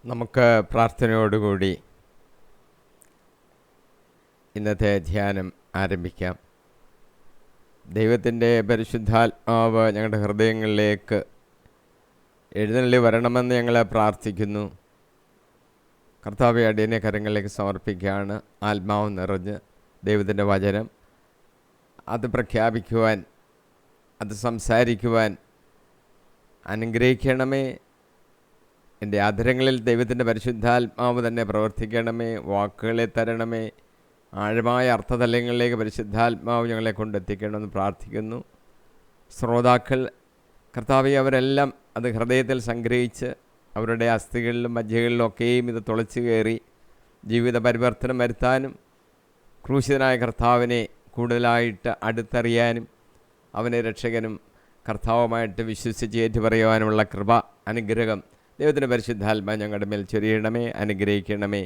നമുക്ക് പ്രാർത്ഥനയോടുകൂടി ഇന്നത്തെ ധ്യാനം ആരംഭിക്കാം. ദൈവത്തിൻ്റെ പരിശുദ്ധാത്മാവ് ഞങ്ങളുടെ ഹൃദയങ്ങളിലേക്ക് എഴുന്നള്ളി വരണമെന്ന് ഞങ്ങൾ പ്രാർത്ഥിക്കുന്നു. കർത്താവെ, അടിയനെ കരങ്ങളിലേക്ക് സമർപ്പിക്കുകയാണ്. ആത്മാവ് നിറഞ്ഞ് ദൈവത്തിൻ്റെ വചനം അത് പ്രഖ്യാപിക്കുവാൻ, അത് സംസാരിക്കുവാൻ അനുഗ്രഹിക്കണമേ. എൻ്റെ അധരങ്ങളിൽ ദൈവത്തിൻ്റെ പരിശുദ്ധാത്മാവ് തന്നെ പ്രവർത്തിക്കണമേ. വാക്കുകളെ തരണമേ. ആഴമായ അർത്ഥതലങ്ങളിലേക്ക് പരിശുദ്ധാത്മാവ് ഞങ്ങളെ കൊണ്ടെത്തിക്കണമെന്ന് പ്രാർത്ഥിക്കുന്നു. ശ്രോതാക്കൾ കർത്താവെ, അവരെല്ലാം അത് ഹൃദയത്തിൽ സംഗ്രഹിച്ച് അവരുടെ അസ്ഥികളിലും മജ്ജകളിലും ഒക്കെയും ഇത് തുളച്ചു കയറി ജീവിത പരിവർത്തനം വരുത്താനും ക്രൂശിതനായ കർത്താവിനെ കൂടുതലായിട്ട് അടുത്തറിയാനും അവനെ രക്ഷകനും കർത്താവുമായിട്ട് വിശ്വസിച്ച് ഏറ്റുപറയുവാനുമുള്ള കൃപ, അനുഗ്രഹം ദൈവത്തിൻ്റെ പരിശുദ്ധാത്മാ ഞങ്ങളുടെ മേൽ ചൊരിയണമേ, അനുഗ്രഹിക്കണമേ.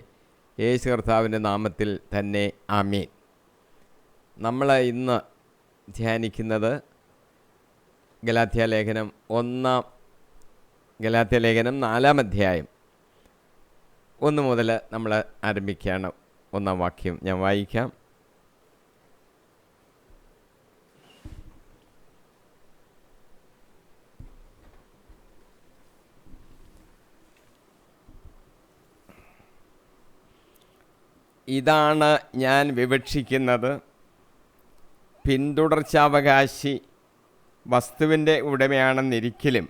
യേശു കർത്താവിൻ്റെ നാമത്തിൽ തന്നെ ആമീൻ. നമ്മൾ ഇന്ന് ധ്യാനിക്കുന്നത് ഗലാത്യ ലേഖനം 4-ാം അധ്യായം 1 മുതൽ നമ്മൾ ആരംഭിക്കുകയാണ്. 1-ാം വാക്യം ഞാൻ വായിക്കാം. ഇതാണ് ഞാൻ വിവക്ഷിക്കുന്നത്: പിന്തുടർച്ചാവകാശി വസ്തുവിൻ്റെ ഉടമയാണെന്നിരിക്കലും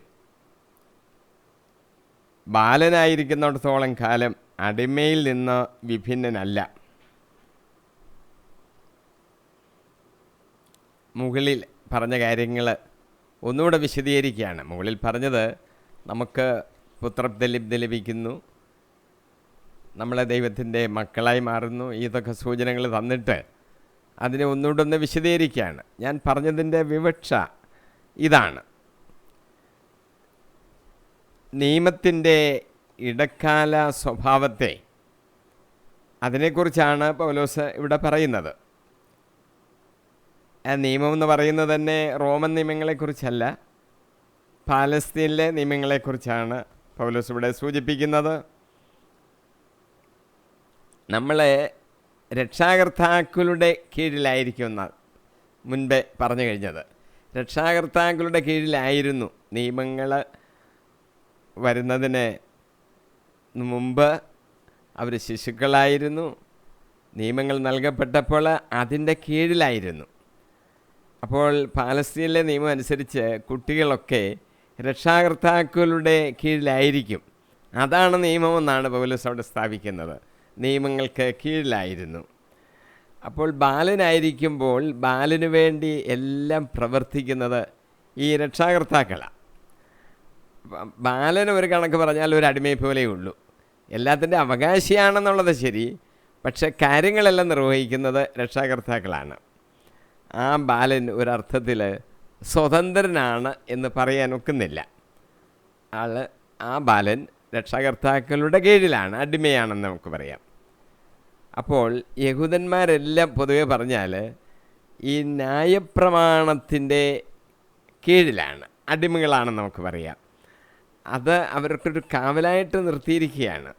ബാലനായിരിക്കുന്നിടത്തോളം കാലം അടിമയിൽ നിന്ന് വിഭിന്നനല്ല. മുകളിൽ പറഞ്ഞ കാര്യങ്ങൾ ഒന്നുകൂടെ വിശദീകരിക്കുകയാണ്. മുകളിൽ പറഞ്ഞത് നമുക്ക് പുത്രത്വം ലഭിക്കുന്നു, നമ്മളെ ദൈവത്തിൻ്റെ മക്കളായി മാറുന്നു. ഇതൊക്കെ സൂചനകൾ തന്നിട്ട് അതിനെ ഒന്നുകൂടെ വിശദീകരിക്കുകയാണ്. ഞാൻ പറഞ്ഞതിൻ്റെ വിവക്ഷ ഇതാണ്: നിയമത്തിൻ്റെ ഇടക്കാല സ്വഭാവത്തെ, അതിനെക്കുറിച്ചാണ് പൗലോസ് ഇവിടെ പറയുന്നത്. ആ നിയമം എന്ന് പറയുന്നത് തന്നെ റോമൻ നിയമങ്ങളെക്കുറിച്ചല്ല, പാലസ്തീനിലെ നിയമങ്ങളെക്കുറിച്ചാണ് പൗലോസ് ഇവിടെ സൂചിപ്പിക്കുന്നത്. നമ്മളെ രക്ഷാകർത്താക്കളുടെ കീഴിലായിരിക്കുമെന്ന് മുൻപേ പറഞ്ഞു കഴിഞ്ഞത്. രക്ഷാകർത്താക്കളുടെ കീഴിലായിരുന്നു. നിയമങ്ങൾ വരുന്നതിന് മുമ്പ് അവർ ശിശുക്കളായിരുന്നു. നിയമങ്ങൾ നൽകപ്പെട്ടപ്പോൾ അതിൻ്റെ കീഴിലായിരുന്നു. അപ്പോൾ പാലസ്തീനിലെ നിയമം അനുസരിച്ച് കുട്ടികളൊക്കെ രക്ഷാകർത്താക്കളുടെ കീഴിലായിരിക്കും. അതാണ് നിയമമെന്നാണ് പൗലോസ് അവിടെ സ്ഥാപിക്കുന്നത്. നിയമങ്ങൾക്ക് കീഴിലായിരുന്നു. അപ്പോൾ ബാലനായിരിക്കുമ്പോൾ ബാലന് വേണ്ടി എല്ലാം പ്രവർത്തിക്കുന്നത് ഈ രക്ഷാകർത്താക്കളാണ്. ബാലന് ഒരു കണക്ക് പറഞ്ഞാൽ ഒരു അടിമയെ പോലെയേ ഉള്ളൂ. എല്ലാത്തിൻ്റെ അവകാശിയാണെന്നുള്ളത് ശരി, പക്ഷെ കാര്യങ്ങളെല്ലാം നിർവഹിക്കുന്നത് രക്ഷാകർത്താക്കളാണ്. ആ ബാലൻ ഒരർത്ഥത്തിൽ സ്വതന്ത്രനാണ് എന്ന് പറയാൻ ഒക്കുന്നില്ല. ആ ബാലൻ രക്ഷാകർത്താക്കളുടെ കീഴിലാണ്, അടിമയാണെന്ന് നമുക്ക് പറയാം. അപ്പോൾ യഹൂദന്മാരെല്ലാം പൊതുവെ പറഞ്ഞാൽ ഈ ന്യായപ്രമാണത്തിൻ്റെ കീഴിലാണ്, അടിമകളാണെന്ന് നമുക്ക് പറയാം. അത് അവർക്കൊരു കാവലായിട്ട് നിർത്തിയിരിക്കുകയാണ്.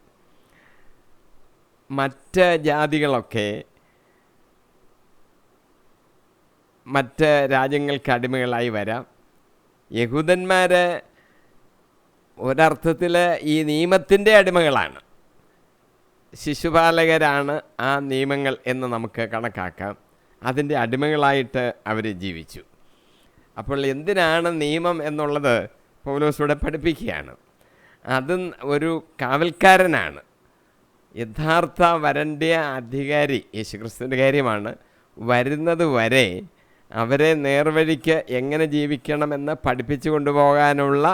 മറ്റ് ജാതികളൊക്കെ മറ്റ് രാജ്യങ്ങൾക്ക് അടിമകളായി വരാം. യഹൂദന്മാർ ഒരർത്ഥത്തിൽ ഈ നിയമത്തിൻ്റെ അടിമകളാണ്, ശിശുപാലകരാണ് ആ നിയമങ്ങൾ എന്ന് നമുക്ക് കണക്കാക്കാം. അതിൻ്റെ അടിമകളായിട്ട് അവർ ജീവിച്ചു. അപ്പോൾ എന്തിനാണ് നിയമം എന്നുള്ളത് പൗലോസിലൂടെ പഠിപ്പിക്കുകയാണ്. അത് ഒരു കാവൽക്കാരനാണ്. യഥാർത്ഥ വരൻ്റെ അധികാരി യേശുക്രിസ്തുവിൻ്റെ കാര്യമാണ്. വരുന്നത് വരെ അവരെ നേർവഴിക്ക് എങ്ങനെ ജീവിക്കണമെന്ന് പഠിപ്പിച്ചു കൊണ്ടുപോകാനുള്ള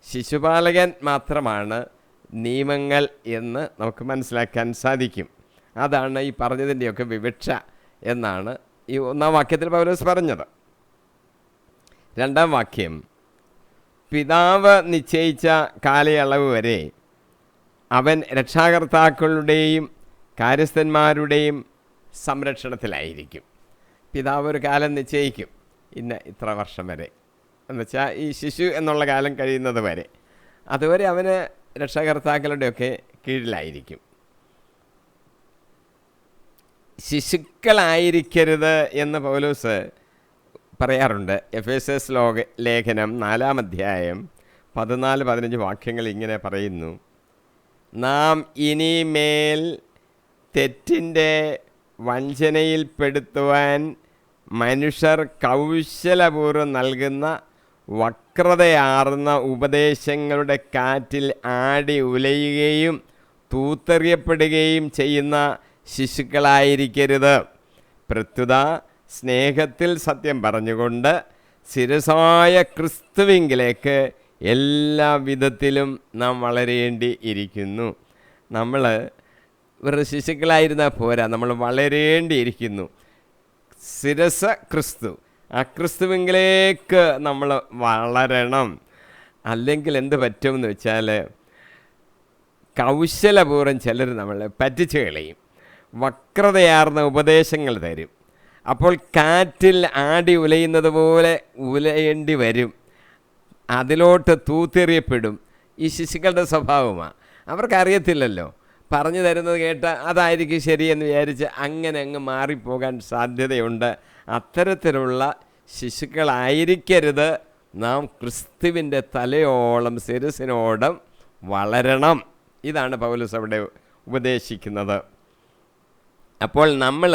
ശിശുപാലകൻ മാത്രമാണ് നിയമങ്ങൾ എന്ന് നമുക്ക് മനസ്സിലാക്കാൻ സാധിക്കും. അതാണ് ഈ പറഞ്ഞതിൻ്റെയൊക്കെ വിവക്ഷ എന്നാണ് ഈ 1-ാം വാക്യത്തിൽ പൗലോസ് പറഞ്ഞത്. 2-ാം വാക്യം: പിതാവ് നിശ്ചയിച്ച കാലയളവ് വരെ അവൻ രക്ഷാകർത്താക്കളുടെയും കാര്യസ്ഥന്മാരുടെയും സംരക്ഷണത്തിലായിരിക്കും. പിതാവ് ഒരു കാലം നിശ്ചയിക്കും, ഇത്ര വർഷം വരെ, എന്നുവെച്ചാൽ ഈ ശിശു എന്നുള്ള കാലം കഴിയുന്നത് വരെ. അതുവരെ അവന് രക്ഷകർത്താക്കളുടെയൊക്കെ കീഴിലായിരിക്കും. ശിശുക്കളായിരിക്കരുത് എന്ന് പൗലോസ് പറയാറുണ്ട്. എഫേസ്യസ് ലേഖനം 4-ാം അധ്യായം 14-15 വാക്യങ്ങൾ ഇങ്ങനെ പറയുന്നു: നാം ഇനിമേൽ തെറ്റിൻ്റെ വഞ്ചനയിൽപ്പെടുത്തുവാൻ മനുഷ്യർ കൗശലപൂർവ്വം നൽകുന്ന വക്രതയാർന്ന ഉപദേശങ്ങളുടെ കാറ്റിൽ ആടി ഉലയുകയും തൂത്തെറിയപ്പെടുകയും ചെയ്യുന്ന ശിശുക്കളായിരിക്കരുത്. പ്രത്യുത സ്നേഹത്തിൽ സത്യം പറഞ്ഞുകൊണ്ട് ശിരസായ ക്രിസ്തുവിങ്കിലേക്ക് എല്ലാ വിധത്തിലും നാം വളരേണ്ടി ഇരിക്കുന്നു. നമ്മൾ വെറുതെ ശിശുക്കളായിരുന്നാൽ പോരാ, നമ്മൾ വളരേണ്ടിയിരിക്കുന്നു. ശിരസ് ക്രിസ്തു, ആ ക്രിസ്തുവിങ്കിലേക്ക് നമ്മൾ വളരണം. അല്ലെങ്കിൽ എന്ത് പറ്റുമെന്ന് വെച്ചാൽ കൗശലപൂർവ്വം ചിലർ നമ്മളെ പറ്റിച്ചു കളയും, വക്രതയാർന്ന ഉപദേശങ്ങൾ തരും. അപ്പോൾ കാറ്റിൽ ആടി ഉലയുന്നത് പോലെ ഉലയേണ്ടി വരും, അതിലോട്ട് തൂത്തെറിയപ്പെടും. ഈ ശിശുക്കളുടെ സ്വഭാവമാണ്. അവർക്കറിയത്തില്ലല്ലോ, പറഞ്ഞു തരുന്നത് കേട്ട് അതായിരിക്കും ശരിയെന്ന് വിചാരിച്ച് അങ്ങനെ അങ്ങ് മാറിപ്പോകാൻ സാധ്യതയുണ്ട്. അത്തരത്തിലുള്ള ശിശുക്കളായിരിക്കരുത്. നാം ക്രിസ്തുവിൻ്റെ തലയോളം ശിരസിനോളം വളരണം. ഇതാണ് പൗലോസ് അവിടെ ഉപദേശിക്കുന്നത്. അപ്പോൾ നമ്മൾ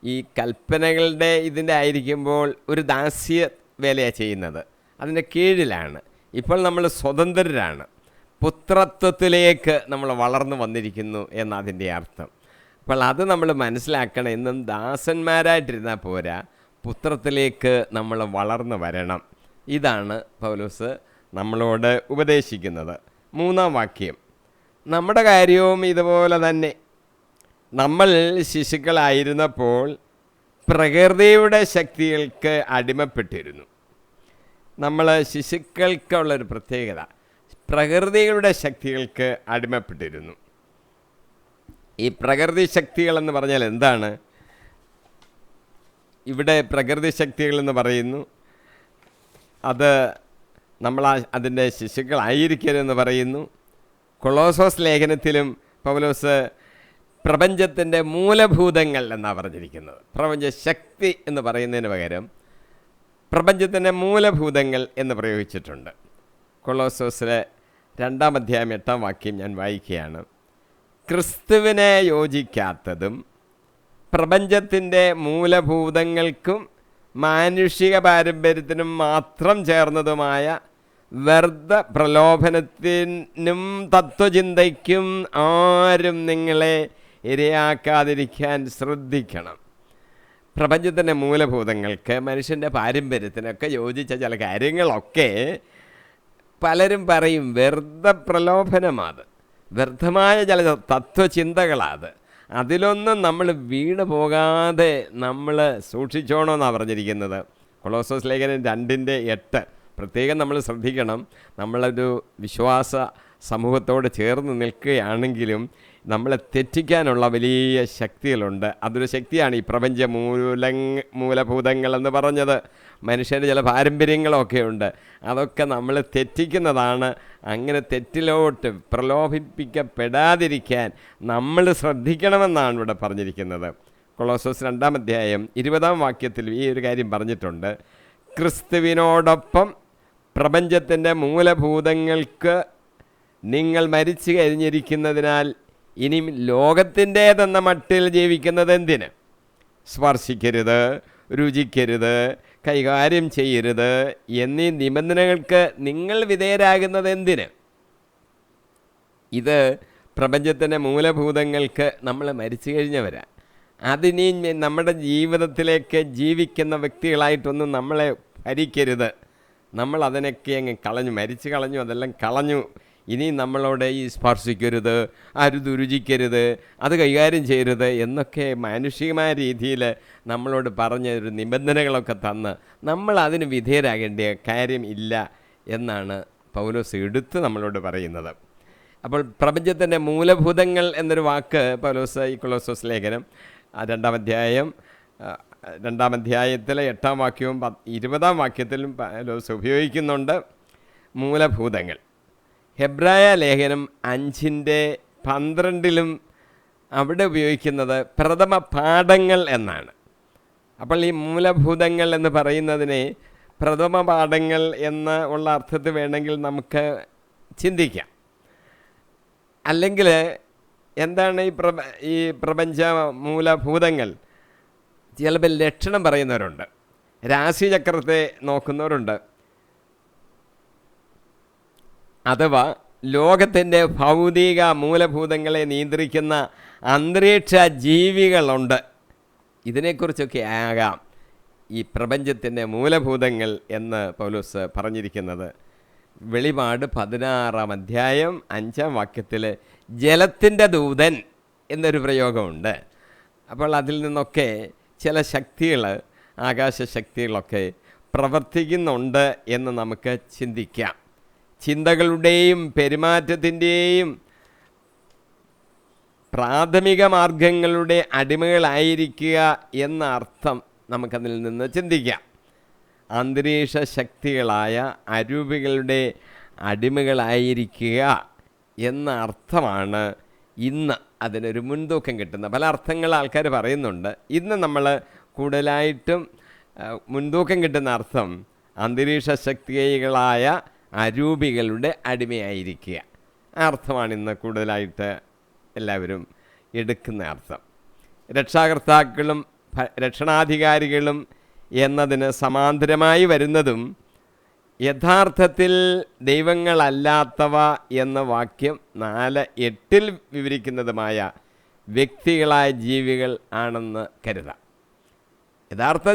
ഈ കൽപ്പനകളുടെ ഇതിൻ്റെ ആയിരിക്കുമ്പോൾ ഒരു ദാസ്യ വേലയാണ് ചെയ്യുന്നത്, അതിൻ്റെ കീഴിലാണ്. ഇപ്പോൾ നമ്മൾ സ്വതന്ത്രരാണ്, പുത്രത്വത്തിലേക്ക് നമ്മൾ വളർന്നു വന്നിരിക്കുന്നു എന്നതിൻ്റെ അർത്ഥം. അപ്പോൾ അത് നമ്മൾ മനസ്സിലാക്കണം. എന്നും ദാസന്മാരായിട്ടിരുന്നാൽ പോരാ, പുത്രത്തിലേക്ക് നമ്മൾ വളർന്നു വരണം. ഇതാണ് പൗലോസ് നമ്മളോട് ഉപദേശിക്കുന്നത്. 3-ാം വാക്യം, നമ്മുടെ കാര്യവും ഇതുപോലെ തന്നെ. നമ്മൾ ശിശുക്കളായിരുന്നപ്പോൾ പ്രകൃതിയുടെ ശക്തികൾക്ക് അടിമപ്പെട്ടിരുന്നു. നമ്മൾ ശിശുക്കൾക്കുള്ളൊരു പ്രത്യേകത, പ്രകൃതിയുടെ ശക്തികൾക്ക് അടിമപ്പെട്ടിരുന്നു. ഈ പ്രകൃതി ശക്തികളെന്ന് പറഞ്ഞാൽ എന്താണ്? ഇവിടെ പ്രകൃതി ശക്തികളെന്ന് പറയുന്നു, അത് നമ്മൾ അതിൻ്റെ ശിശുക്കളായിരിക്കരുതെന്ന് പറയുന്നു. കൊളോസോസ് ലേഖനത്തിലും പൗലോസ് പ്രപഞ്ചത്തിൻ്റെ മൂലഭൂതങ്ങൾ എന്നാണ് പറഞ്ഞിരിക്കുന്നത്. പ്രപഞ്ചശക്തി എന്ന് പറയുന്നതിന് പകരം പ്രപഞ്ചത്തിൻ്റെ മൂലഭൂതങ്ങൾ എന്ന് പ്രയോഗിച്ചിട്ടുണ്ട്. കൊളോസോസിലെ 2-ാം അധ്യായം 8-ാം വാക്യം ഞാൻ വായിക്കുകയാണ്: ക്രിസ്തുവിനെ യോജിക്കാത്തതും പ്രപഞ്ചത്തിൻ്റെ മൂലഭൂതങ്ങൾക്കും മാനുഷിക പാരമ്പര്യത്തിനും മാത്രം ചേർന്നതുമായ വ്യർത്ഥ പ്രലോഭനത്തിനും തത്വചിന്തയ്ക്കും ആരും നിങ്ങളെ ഇരയാക്കാതിരിക്കാൻ ശ്രദ്ധിക്കണം. പ്രപഞ്ചത്തിൻ്റെ മൂലഭൂതങ്ങൾക്ക്, മനുഷ്യൻ്റെ പാരമ്പര്യത്തിനൊക്കെ യോജിച്ച ചില കാര്യങ്ങളൊക്കെ പലരും പറയും വ്യർത്ഥ പ്രലോഭനമാണ്, വ്യർത്ഥമായ ചില തത്വചിന്തകളാണ്. അതിലൊന്നും നമ്മൾ വീണ് പോകാതെ നമ്മൾ സൂക്ഷിച്ചോണമെന്നാണ് പറഞ്ഞിരിക്കുന്നത്. കൊളോസോസ് ലേഖനം 2:8 പ്രത്യേകം നമ്മൾ ശ്രദ്ധിക്കണം. നമ്മളൊരു വിശ്വാസ സമൂഹത്തോട് ചേർന്ന് നിൽക്കുകയാണെങ്കിലും നമ്മളെ തെറ്റിക്കാനുള്ള വലിയ ശക്തികളുണ്ട്. അതൊരു ശക്തിയാണ് ഈ പ്രപഞ്ച മൂലഭൂതങ്ങളെന്ന് പറഞ്ഞത്. മനുഷ്യൻ്റെ ചില പാരമ്പര്യങ്ങളൊക്കെ ഉണ്ട്, അതൊക്കെ നമ്മൾ തെറ്റിക്കുന്നതാണ്. അങ്ങനെ തെറ്റിലോട്ട് പ്രലോഭിപ്പിക്കപ്പെടാതിരിക്കാൻ നമ്മൾ ശ്രദ്ധിക്കണമെന്നാണ് ഇവിടെ പറഞ്ഞിരിക്കുന്നത്. കൊളോസോസ് 2-ാം അധ്യായം 20-ാം വാക്യത്തിൽ ഈ ഒരു കാര്യം പറഞ്ഞിട്ടുണ്ട്: ക്രിസ്തുവിനോടൊപ്പം പ്രപഞ്ചത്തിൻ്റെ മൂലഭൂതങ്ങൾക്ക് നിങ്ങൾ മരിച്ചു കഴിഞ്ഞിരിക്കുന്നതിനാൽ ഇനി ലോകത്തിൻ്റേതെന്ന മട്ടിൽ ജീവിക്കുന്നത് എന്തിന്? സ്പർശിക്കരുത്, രുചിക്കരുത്, കൈകാര്യം ചെയ്യരുത് എന്നീ നിബന്ധനകൾക്ക് നിങ്ങൾ വിധേയരാകുന്നത് എന്തിന്? ഇത് പ്രപഞ്ചത്തിൻ്റെ മൂലഭൂതങ്ങൾക്ക് നമ്മൾ മരിച്ചു കഴിഞ്ഞവരാണ്. അതിനി നമ്മുടെ ജീവിതത്തിലേക്ക് ജീവിക്കുന്ന വ്യക്തികളായിട്ടൊന്നും നമ്മളെ ഭരിക്കരുത്. നമ്മൾ അതിനൊക്കെ അങ്ങ് കളഞ്ഞു, മരിച്ചു കളഞ്ഞു, അതെല്ലാം കളഞ്ഞു. ഇനി നമ്മളോട് ഈ സ്പർശിക്കരുത്, അരുത്, രുചിക്കരുത്, അത് കൈകാര്യം ചെയ്യരുത് എന്നൊക്കെ മാനുഷികമായ രീതിയിൽ നമ്മളോട് പറഞ്ഞ ഒരു നിബന്ധനകളൊക്കെ തന്ന് നമ്മൾ അതിന് വിധേയരാകേണ്ട കാര്യം ഇല്ല എന്നാണ് പൗലോസ് എടുത്ത് നമ്മളോട് പറയുന്നത്. അപ്പോൾ പ്രപഞ്ചത്തിൻ്റെ മൂലഭൂതങ്ങൾ എന്നൊരു വാക്ക് പൗലോസ് ഈ കൊളോസോസ് ലേഖനം 2-ാം അധ്യായത്തിലെ 8-ാം വാക്യവും 20-ാം വാക്യത്തിലും പൗലോസ് ഉപയോഗിക്കുന്നുണ്ട്. മൂലഭൂതങ്ങൾ ഹെബ്രായ ലേഖനം 5:12 അവിടെ ഉപയോഗിക്കുന്നത് പ്രഥമ പാഠങ്ങൾ എന്നാണ്. അപ്പോൾ ഈ മൂലഭൂതങ്ങൾ എന്ന് പറയുന്നതിനെ പ്രഥമ പാഠങ്ങൾ എന്ന് ഉള്ള അർത്ഥത്തിൽ വേണമെങ്കിൽ നമുക്ക് ചിന്തിക്കാം. അല്ലെങ്കിൽ എന്താണ് ഈ പ്രപഞ്ച മൂലഭൂതങ്ങൾ? ചിലപ്പോൾ ലക്ഷണം പറയുന്നവരുണ്ട്, രാശിചക്രത്തെ നോക്കുന്നവരുണ്ട്, അഥവാ ലോകത്തിൻ്റെ ഭൗതിക മൂലഭൂതങ്ങളെ നിയന്ത്രിക്കുന്ന അന്തരീക്ഷ ജീവികളുണ്ട്. ഇതിനെക്കുറിച്ചൊക്കെ ആകാം ഈ പ്രപഞ്ചത്തിൻ്റെ മൂലഭൂതങ്ങൾ എന്ന് പൗലോസ് പറഞ്ഞിരിക്കുന്നത്. വെളിപാട് 16-5 ജലത്തിൻ്റെ ദൂതൻ എന്നൊരു പ്രയോഗമുണ്ട്. അപ്പോൾ അതിൽ നിന്നൊക്കെ ചില ശക്തികൾ, ആകാശശക്തികളൊക്കെ പ്രവർത്തിക്കുന്നുണ്ട് എന്ന് നമുക്ക് ചിന്തിക്കാം. ചിന്തകളുടെയും പെരുമാറ്റത്തിൻ്റെയും പ്രാഥമിക മാർഗങ്ങളുടെ അടിമകളായിരിക്കുക എന്ന അർത്ഥം നമുക്കതിൽ നിന്ന് ചിന്തിക്കാം. അന്തരീക്ഷ ശക്തികളായ അരൂപികളുടെ അടിമകളായിരിക്കുക എന്ന അർത്ഥമാണ് ഇന്ന് അതിനൊരു മുൻതൂക്കം കിട്ടുന്നത്. പല അർത്ഥങ്ങൾ ആൾക്കാർ പറയുന്നുണ്ട്. ഇന്ന് നമ്മൾ കൂടുതലായിട്ടും മുൻതൂക്കം കിട്ടുന്ന അർത്ഥം അന്തരീക്ഷ ശക്തികളായ അരൂപികളുടെ അടിമയായിരിക്കുക. ആ അർത്ഥമാണ് ഇന്ന് കൂടുതലായിട്ട് എല്ലാവരും എടുക്കുന്ന അർത്ഥം. രക്ഷാകർത്താക്കളും രക്ഷണാധികാരികളും എന്നതിന് സമാന്തരമായി വരുന്നതും യഥാർത്ഥത്തിൽ ദൈവങ്ങളല്ലാത്തവ എന്ന വാക്യം 4:8 വിവരിക്കുന്നതുമായ വ്യക്തികളായ ജീവികൾ ആണെന്ന് കരുതാം. യഥാർത്ഥ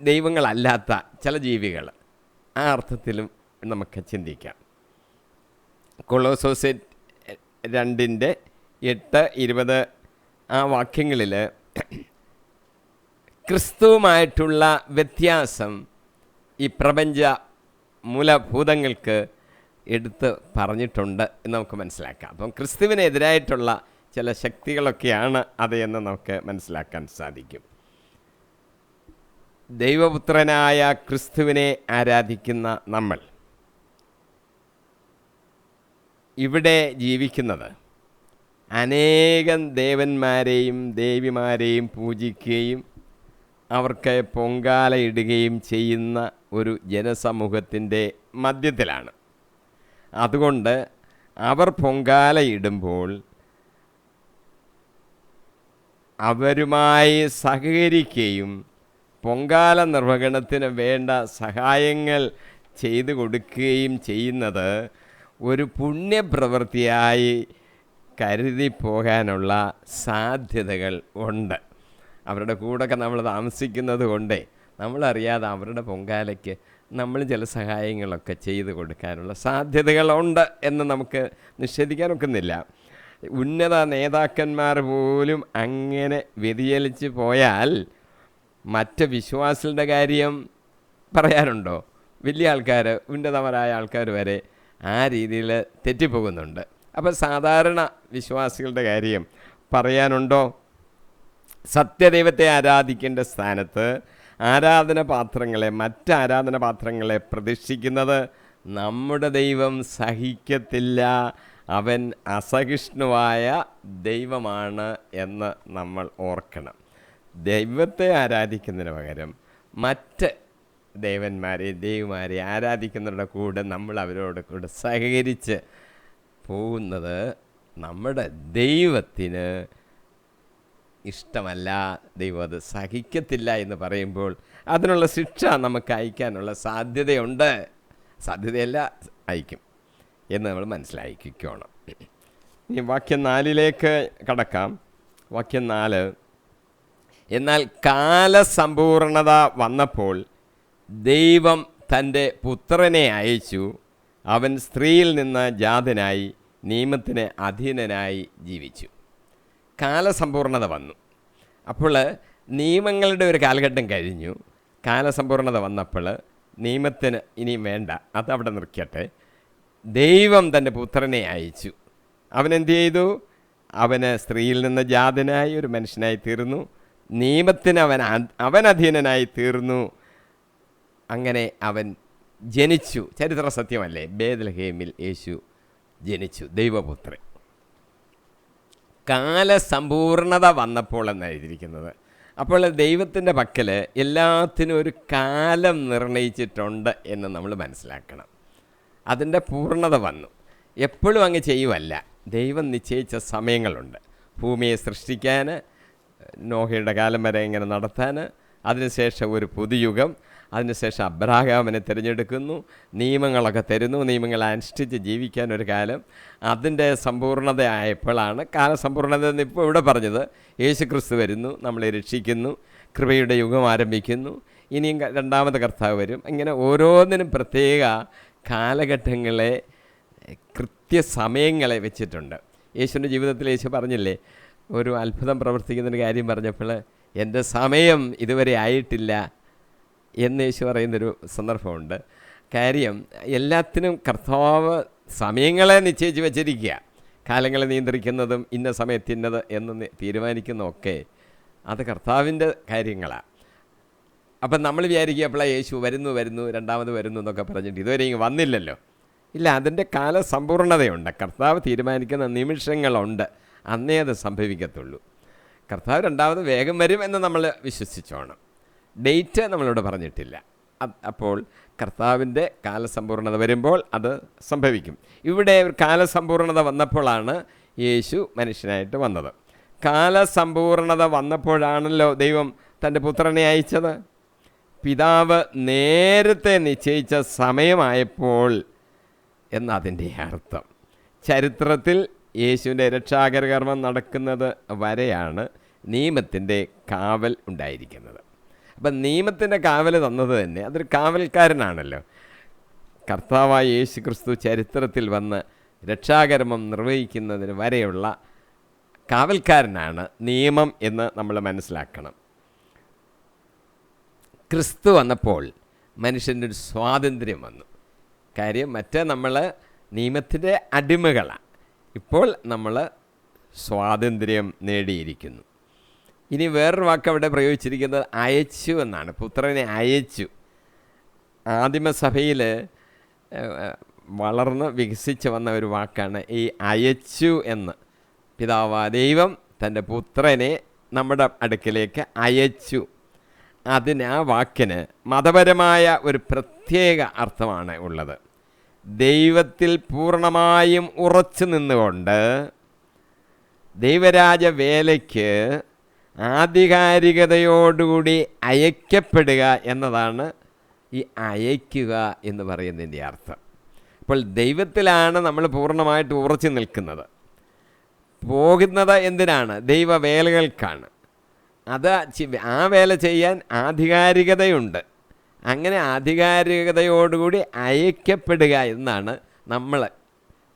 ദൈവങ്ങളല്ലാത്ത ചില ജീവികൾ, ആ അർത്ഥത്തിലും നമുക്ക് ചിന്തിക്കാം. കൊളോസോസ് 2:8-20 ആ വാക്യങ്ങളിൽ ക്രിസ്തുവുമായിട്ടുള്ള വ്യത്യാസം ഈ പ്രപഞ്ച മൂലഭൂതങ്ങൾക്ക് എടുത്ത് പറഞ്ഞിട്ടുണ്ട് എന്ന് നമുക്ക് മനസ്സിലാക്കാം. അപ്പം ക്രിസ്തുവിനെതിരായിട്ടുള്ള ചില ശക്തികളൊക്കെയാണ് അത് എന്ന് നമുക്ക് മനസ്സിലാക്കാൻ സാധിക്കും. ദൈവപുത്രനായ ക്രിസ്തുവിനെ ആരാധിക്കുന്ന നമ്മൾ ഇവിടെ ജീവിക്കുന്നത് അനേകം ദേവന്മാരെയും ദേവിമാരെയും പൂജിക്കുകയും അവർക്ക് പൊങ്കാലയിടുകയും ചെയ്യുന്ന ഒരു ജനസമൂഹത്തിൻ്റെ മധ്യത്തിലാണ്. അതുകൊണ്ട് അവർ പൊങ്കാലയിടുമ്പോൾ അവരുമായി സഹകരിക്കുകയും പൊങ്കാല നിർവഹണത്തിന് വേണ്ട സഹായങ്ങൾ ചെയ്തു കൊടുക്കുകയും ചെയ്യുന്നത് ഒരു പുണ്യപ്രവൃത്തിയായി കരുതി പോകാനുള്ള സാധ്യതകൾ ഉണ്ട്. അവരുടെ കൂടെയൊക്കെ നമ്മൾ താമസിക്കുന്നത് കൊണ്ടേ നമ്മളറിയാതെ അവരുടെ പൊങ്കാലയ്ക്ക് നമ്മൾ ചില സഹായങ്ങളൊക്കെ ചെയ്തു കൊടുക്കാനുള്ള സാധ്യതകളുണ്ട് എന്ന് നമുക്ക് നിഷേധിക്കാനൊക്കുന്നില്ല. ഉന്നത നേതാക്കന്മാർ പോലും അങ്ങനെ വ്യതിചലിച്ച് പോയാൽ മറ്റ് വിശ്വാസികളുടെ കാര്യം പറയാനുണ്ടോ? വലിയ ആൾക്കാർ, ഉന്നതമായ ആൾക്കാർ വരെ ആ രീതിയിൽ തെറ്റിപ്പോകുന്നുണ്ട്. അപ്പോൾ സാധാരണ വിശ്വാസികളുടെ കാര്യം പറയാനുണ്ടോ? സത്യദൈവത്തെ ആരാധിക്കേണ്ട സ്ഥാനത്ത് മറ്റ് ആരാധന പാത്രങ്ങളെ പ്രതിഷ്ഠിക്കുന്നത് നമ്മുടെ ദൈവം സഹിക്കത്തില്ല. അവൻ അസഹിഷ്ണുവായ ദൈവമാണ് എന്ന് നമ്മൾ ഓർക്കണം. ദൈവത്തെ ആരാധിക്കുന്നതിന് പകരം മറ്റ് ദൈവന്മാരെ ആരാധിക്കുന്നവരുടെ കൂടെ നമ്മൾ അവരോട് കൂടെ സഹകരിച്ച് പോകുന്നത് നമ്മുടെ ദൈവത്തിന് ഇഷ്ടമല്ല. ദൈവം അത് സഹിക്കത്തില്ല എന്ന് പറയുമ്പോൾ അതിനുള്ള ശിക്ഷ നമുക്ക് അയക്കാനുള്ള സാധ്യതയല്ല അയക്കും എന്ന് നമ്മൾ മനസ്സിലാക്കിക്കോണം. ഇനി വാക്യം 4 കടക്കാം. വാക്യം 4: എന്നാൽ കാലസമ്പൂർണത വന്നപ്പോൾ ദൈവം തൻ്റെ പുത്രനെ അയച്ചു. അവൻ സ്ത്രീയിൽ നിന്ന് ജാതനായി നിയമത്തിന് അധീനനായി ജീവിച്ചു. കാലസമ്പൂർണത വന്നു. അപ്പോൾ നിയമങ്ങളുടെ ഒരു കാലഘട്ടം കഴിഞ്ഞു. കാലസമ്പൂർണത വന്നപ്പോൾ നിയമത്തിന് ഇനിയും വേണ്ട, അതവിടെ നിൽക്കട്ടെ. ദൈവം തൻ്റെ പുത്രനെ അയച്ചു. അവനെന്ത് ചെയ്തു? അവന് സ്ത്രീയിൽ നിന്ന് ജാതനായി ഒരു മനുഷ്യനായി തീർന്നു. നിയമത്തിന് അവൻ അധീനനായി തീർന്നു. അങ്ങനെ അവൻ ജനിച്ചു. ചരിത്ര സത്യമല്ലേ? ബേത്ലഹേമിൽ യേശു ജനിച്ചു, ദൈവപുത്രൻ. കാലസമ്പൂർണത വന്നപ്പോൾ എന്നാണ് എഴുതിയിരിക്കുന്നത്. അപ്പോൾ ദൈവത്തിൻ്റെ പക്കൽ എല്ലാത്തിനും ഒരു കാലം നിർണയിച്ചിട്ടുണ്ട് എന്ന് നമ്മൾ മനസ്സിലാക്കണം. അതിൻ്റെ പൂർണ്ണത വന്നു. എപ്പോഴും അങ്ങ് ചെയ്യുമല്ല, ദൈവം നിശ്ചയിച്ച സമയങ്ങളുണ്ട്. ഭൂമിയെ സൃഷ്ടിക്കാൻ, നോഹയുടെ കാലം വരെ ഇങ്ങനെ നടത്താൻ, അതിനുശേഷം ഒരു പുതുയുഗം, അതിനുശേഷം അബ്രാഹാമിനെ തിരഞ്ഞെടുക്കുന്നു, നിയമങ്ങളൊക്കെ തരുന്നു, നിയമങ്ങൾ അനുഷ്ഠിച്ച് ജീവിക്കാൻ ഒരു കാലം. അതിൻ്റെ സമ്പൂർണ്ണതയായപ്പോഴാണ് കാലസമ്പൂർണ്ണത എന്ന് ഇപ്പോൾ ഇവിടെ പറഞ്ഞത്. യേശു ക്രിസ്തു വരുന്നു, നമ്മളെ രക്ഷിക്കുന്നു, കൃപയുടെ യുഗം ആരംഭിക്കുന്നു, ഇനിയും രണ്ടാമത് കർത്താവ് വരും. ഇങ്ങനെ ഓരോന്നിനും പ്രത്യേക കാലഘട്ടങ്ങളെ, കൃത്യസമയങ്ങളെ വെച്ചിട്ടുണ്ട്. യേശുവിൻ്റെ ജീവിതത്തിൽ യേശു പറഞ്ഞില്ലേ, ഒരു അത്ഭുതം പ്രവർത്തിക്കുന്നൊരു കാര്യം പറഞ്ഞപ്പോൾ എൻ്റെ സമയം ഇതുവരെ ആയിട്ടില്ല എന്ന് യേശു പറയുന്നൊരു സന്ദർഭമുണ്ട്. കാര്യം എല്ലാത്തിനും കർത്താവ് സമയങ്ങളെ നിശ്ചയിച്ച് വെച്ചിരിക്കുക. കാലങ്ങളെ നിയന്ത്രിക്കുന്നതും ഇന്ന സമയത്ത് ഇന്നത് എന്ന് തീരുമാനിക്കുന്നതൊക്കെ അത് കർത്താവിൻ്റെ കാര്യങ്ങളാണ്. അപ്പം നമ്മൾ വിചാരിക്കുക എപ്പോഴാണ് യേശു വരുന്നു രണ്ടാമത് വരുന്നു എന്നൊക്കെ പറഞ്ഞിട്ട് ഇതുവരെ ഇങ്ങ് വന്നില്ലല്ലോ. ഇല്ല, അതിൻ്റെ കാലസമ്പൂർണ്ണതയുണ്ട്. കർത്താവ് തീരുമാനിക്കുന്ന നിമിഷങ്ങളുണ്ട്, അന്നേ അത് സംഭവിക്കത്തുള്ളൂ. കർത്താവ് രണ്ടാമത് വേഗം വരും എന്ന് നമ്മൾ വിശ്വസിച്ചോണം. ഡേറ്റ് നമ്മളിവിടെ പറഞ്ഞിട്ടില്ല. അപ്പോൾ കർത്താവിൻ്റെ കാലസമ്പൂർണ്ണത വരുമ്പോൾ അത് സംഭവിക്കും. ഇവിടെ ഒരു കാലസമ്പൂർണ്ണത വന്നപ്പോഴാണ് യേശു മനുഷ്യനായിട്ട് വന്നത്. കാലസമ്പൂർണ്ണത വന്നപ്പോഴാണല്ലോ ദൈവം തൻ്റെ പുത്രനെ അയച്ചത്. പിതാവ് നേരത്തെ നിശ്ചയിച്ച സമയമായപ്പോൾ എന്നതിൻ്റെ അർത്ഥം. ചരിത്രത്തിൽ യേശുവിൻ്റെ രക്ഷാകരകർമ്മം നടക്കുന്നത് വരെയാണ് നിയമത്തിൻ്റെ കാവൽ ഉണ്ടായിരിക്കുന്നത്. അപ്പം നിയമത്തിൻ്റെ കാവൽ തന്നത് തന്നെ അതൊരു കാവൽക്കാരനാണല്ലോ. കർത്താവായ യേശു ക്രിസ്തു ചരിത്രത്തിൽ വന്ന് രക്ഷാകർമ്മം നിർവഹിക്കുന്നതിന് വരെയുള്ള കാവൽക്കാരനാണ് നിയമം എന്ന് നമ്മൾ മനസ്സിലാക്കണം. ക്രിസ്തു വന്നപ്പോൾ മനുഷ്യൻ്റെ ഒരു സ്വാതന്ത്ര്യം വന്നു. കാര്യം മറ്റേ നമ്മൾ നിയമത്തിൻ്റെ അടിമകളാണ്. ഇപ്പോൾ നമ്മൾ സ്വാതന്ത്ര്യം നേടിയിരിക്കുന്നു. ഇനി വേറൊരു വാക്ക് അവിടെ പ്രയോഗിച്ചിരിക്കുന്നത് അയച്ചു എന്നാണ്. പുത്രനെ അയച്ചു. ആദിമസഭയിൽ വളർന്ന് വികസിച്ച് വന്ന ഒരു വാക്കാണ് ഈ അയച്ചു എന്ന്. പിതാവായ ദൈവം തൻ്റെ പുത്രനെ നമ്മുടെ അടുക്കിലേക്ക് അയച്ചു. അതിന് ആ വാക്കിന് മതപരമായ ഒരു പ്രത്യേക അർത്ഥമാണ് ഉള്ളത്. ദൈവത്തിൽ പൂർണ്ണമായും ഉറച്ചു നിന്നുകൊണ്ട് ദൈവരാജ വേലയ്ക്ക് ആധികാരികതയോടുകൂടി അയക്കപ്പെടുക എന്നതാണ് ഈ അയക്കുക എന്ന് പറയുന്നതിൻ്റെ അർത്ഥം. അപ്പോൾ ദൈവത്തിലാണ് നമ്മൾ പൂർണ്ണമായിട്ട് ഉറച്ചു നിൽക്കുന്നത്. പോകുന്നത് എന്തിനാണ്? ദൈവവേലകൾക്കാണ്. അത് ആ വേല ചെയ്യാൻ ആധികാരികതയുണ്ട്. അങ്ങനെ ആധികാരികതയോടുകൂടി അയക്കപ്പെടുക എന്നാണ് നമ്മൾ